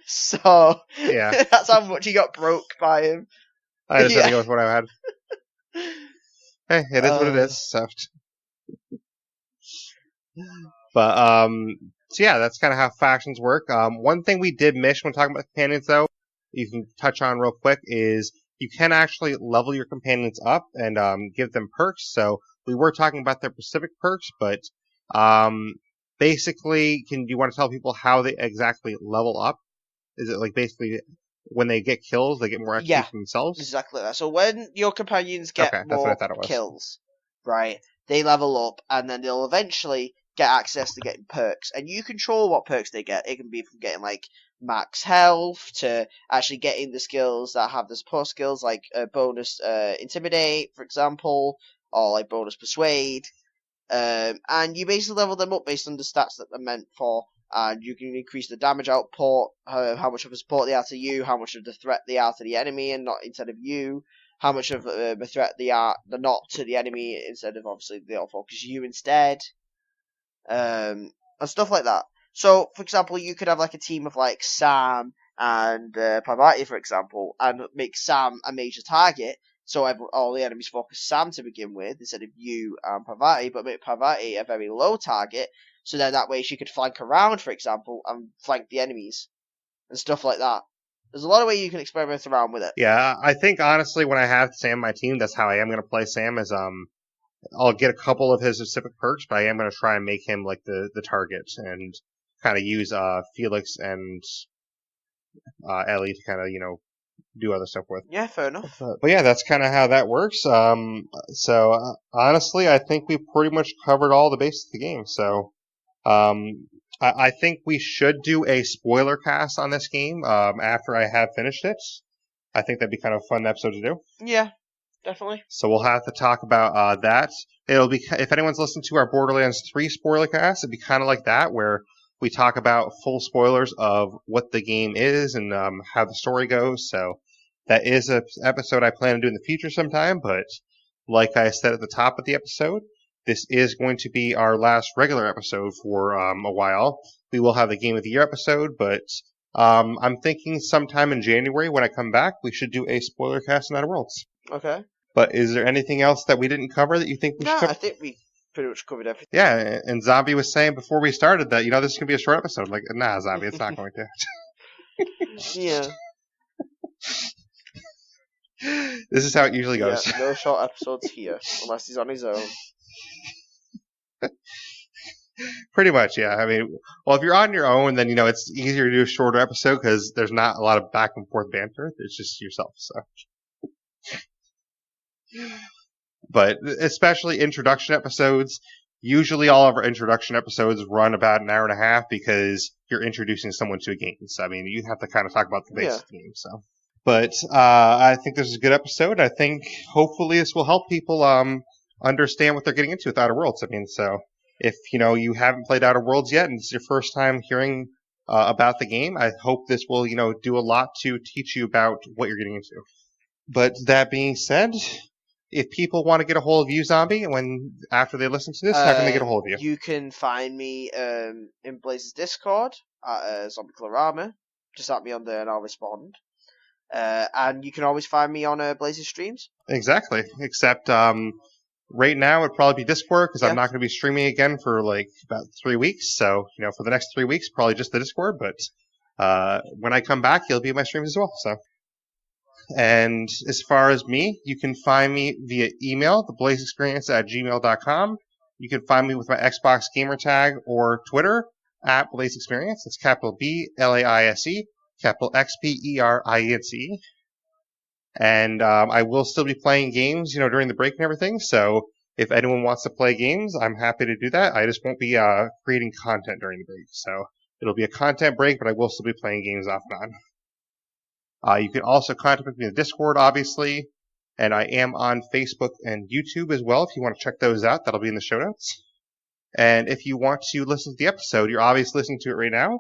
So, yeah, that's how much you got broke by him. I just had to go with what I had. Hey, it is what it is. So. But so yeah, that's kind of how factions work. One thing we did miss when talking about companions, though, you can touch on real quick, is you can actually level your companions up and give them perks. So we were talking about their specific perks, but basically, do you want to tell people how they exactly level up? Is it like basically when they get kills, they get more XP Yeah, for themselves? exactly that. So when your companions get Okay, that's what I more thought it was. kills, right, they level up, and then they'll eventually get access to getting perks. And you control what perks they get. It can be from getting like max health to actually getting the skills that have the support skills, like bonus intimidate, for example, or like bonus persuade. And you basically level them up based on the stats that they're meant for. And you can increase the damage output, how much of a support they are to you, how much of the threat they are to the enemy and not instead of you, how much of a threat they're not to the enemy instead of obviously they'll focus you instead, and stuff like that. So, for example, you could have like a team of like Sam and Parvati, for example, and make Sam a major target. So all the enemies focus Sam to begin with instead of you and Parvati, but make Parvati a very low target. So then that way she could flank around, for example, and flank the enemies and stuff like that. There's a lot of ways you can experiment around with it. Yeah, I think honestly, when I have Sam on my team, that's how I am going to play Sam. Is I'll get a couple of his specific perks, but I am going to try and make him like the target and kind of use Felix and Ellie to kind of do other stuff with. Yeah, fair enough. But yeah, that's kind of how that works. So honestly, I think we pretty much covered all the bases of the game. So I think we should do a spoiler cast on this game after I have finished it. I think that'd be kind of a fun episode to do. Yeah, definitely. So we'll have to talk about that. It'll be, if anyone's listened to our Borderlands 3 spoiler cast, it'd be kind of like that, where we talk about full spoilers of what the game is and how the story goes. So that is an episode I plan to do in the future sometime, but like I said at the top of the episode, this is going to be our last regular episode for a while. We will have the Game of the Year episode, but I'm thinking sometime in January when I come back, we should do a spoiler cast on Outer Worlds. Okay. But is there anything else that we didn't cover that you think we should cover? I think we pretty much covered everything. Yeah, and Zombie was saying before we started that, this is going to be a short episode. I'm like, nah, Zombie, it's not going to. Yeah. This is how it usually goes. Yeah, no short episodes here, unless he's on his own. Pretty much, yeah. I mean, well, if you're on your own, then, it's easier to do a shorter episode because there's not a lot of back and forth banter. It's just yourself, so. But especially introduction episodes, usually all of our introduction episodes run about an hour and a half because you're introducing someone to a game. So, I mean, you have to kind of talk about the basic game, so. But I think this is a good episode. I think hopefully this will help people understand what they're getting into with Outer Worlds. I mean, so if you haven't played Outer Worlds yet and it's your first time hearing about the game, I hope this will do a lot to teach you about what you're getting into. But that being said, if people want to get a hold of you, Zombie, after they listen to this, how can they get a hold of you? You can find me in Blaise's Discord at Zombie Colorama. Just at me on there and I'll respond. And you can always find me on Blaise's streams. Exactly. Except right now it'd probably be Discord because I'm not going to be streaming again for like about 3 weeks. So, for the next 3 weeks, probably just the Discord. But when I come back, you'll be in my streams as well. So. And as far as me, you can find me via email, theblaisexperience@gmail.com. You can find me with my Xbox gamer tag or Twitter at Blaise XPerience. That's capital B LAISE, capital XPERIENCE. And I will still be playing games, during the break and everything. So if anyone wants to play games, I'm happy to do that. I just won't be creating content during the break. So it'll be a content break, but I will still be playing games off and on. You can also contact me in the Discord, obviously, and I am on Facebook and YouTube as well. If you want to check those out, that'll be in the show notes. And if you want to listen to the episode, you're obviously listening to it right now,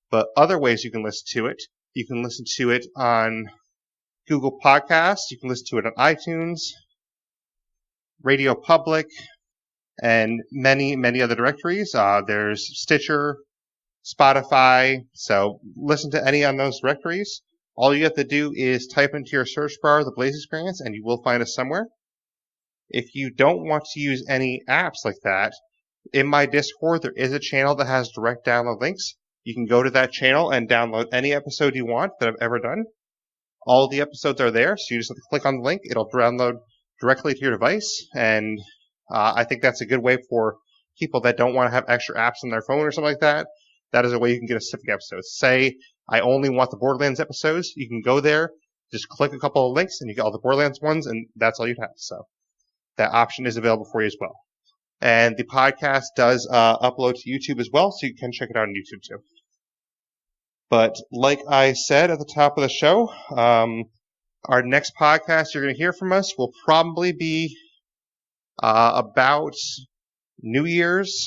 but other ways you can listen to it. You can listen to it on Google Podcasts. You can listen to it on iTunes, Radio Public, and many, many other directories. There's Stitcher, Spotify, so listen to any on those directories. All you have to do is type into your search bar the Blaise XPerience, and you will find us somewhere. If you don't want to use any apps like that, in my Discord, there is a channel that has direct download links. You can go to that channel and download any episode you want that I've ever done. All the episodes are there, so you just have to click on the link. It'll download directly to your device, and I think that's a good way for people that don't want to have extra apps on their phone or something like that. That is a way you can get a specific episode. Say, I only want the Borderlands episodes. You can go there, just click a couple of links, and you get all the Borderlands ones, and that's all you'd have. So that option is available for you as well. And the podcast does upload to YouTube as well, so you can check it out on YouTube too. But like I said at the top of the show, our next podcast you're going to hear from us will probably be about New Year's.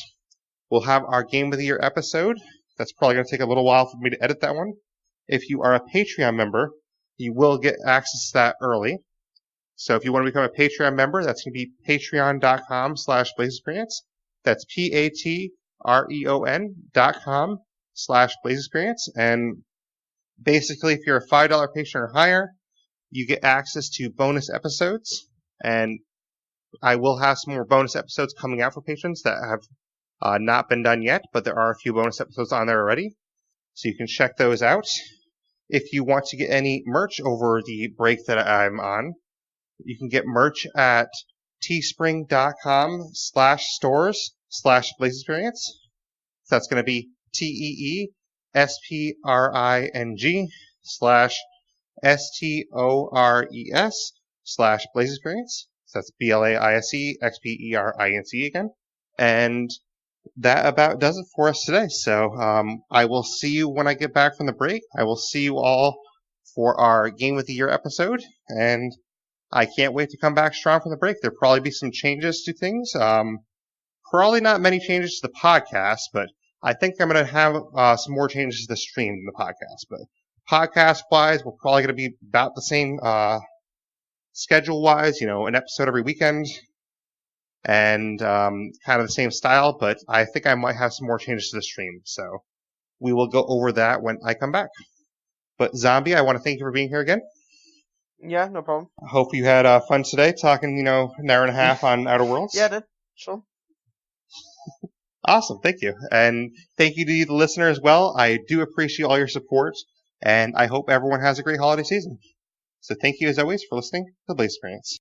We'll have our Game of the Year episode. That's probably going to take a little while for me to edit that one. If you are a Patreon member, you will get access to that early. So if you want to become a Patreon member, that's going to be patreon.com/Blaise XPerience. That's patreon.com/Blaise XPerience. And basically, if you're a $5 patron or higher, you get access to bonus episodes. And I will have some more bonus episodes coming out for patrons that have not been done yet, but there are a few bonus episodes on there already. So you can check those out. If you want to get any merch over the break that I'm on, you can get merch at teespring.com/stores/Blaise XPerience. So that's going to be TEESPRING/STORES/Blaise XPerience. So that's BLAISE XPERIence again. And that about does it for us today. So I will see you when I get back from the break. I will see you all for our Game of the Year episode. And I can't wait to come back strong from the break. There'll probably be some changes to things. Probably not many changes to the podcast, but I think I'm going to have some more changes to the stream than the podcast. But podcast-wise, we're probably going to be about the same schedule-wise, an episode every weekend. And kind of the same style, but I think I might have some more changes to the stream. So we will go over that when I come back. But Zombie, I want to thank you for being here again. Yeah, no problem. I hope you had fun today talking, an hour and a half on Outer Worlds. Yeah, I did. Sure. Awesome. Thank you. And thank you to you, the listener, as well. I do appreciate all your support, and I hope everyone has a great holiday season. So thank you, as always, for listening to the Blaise XPerience.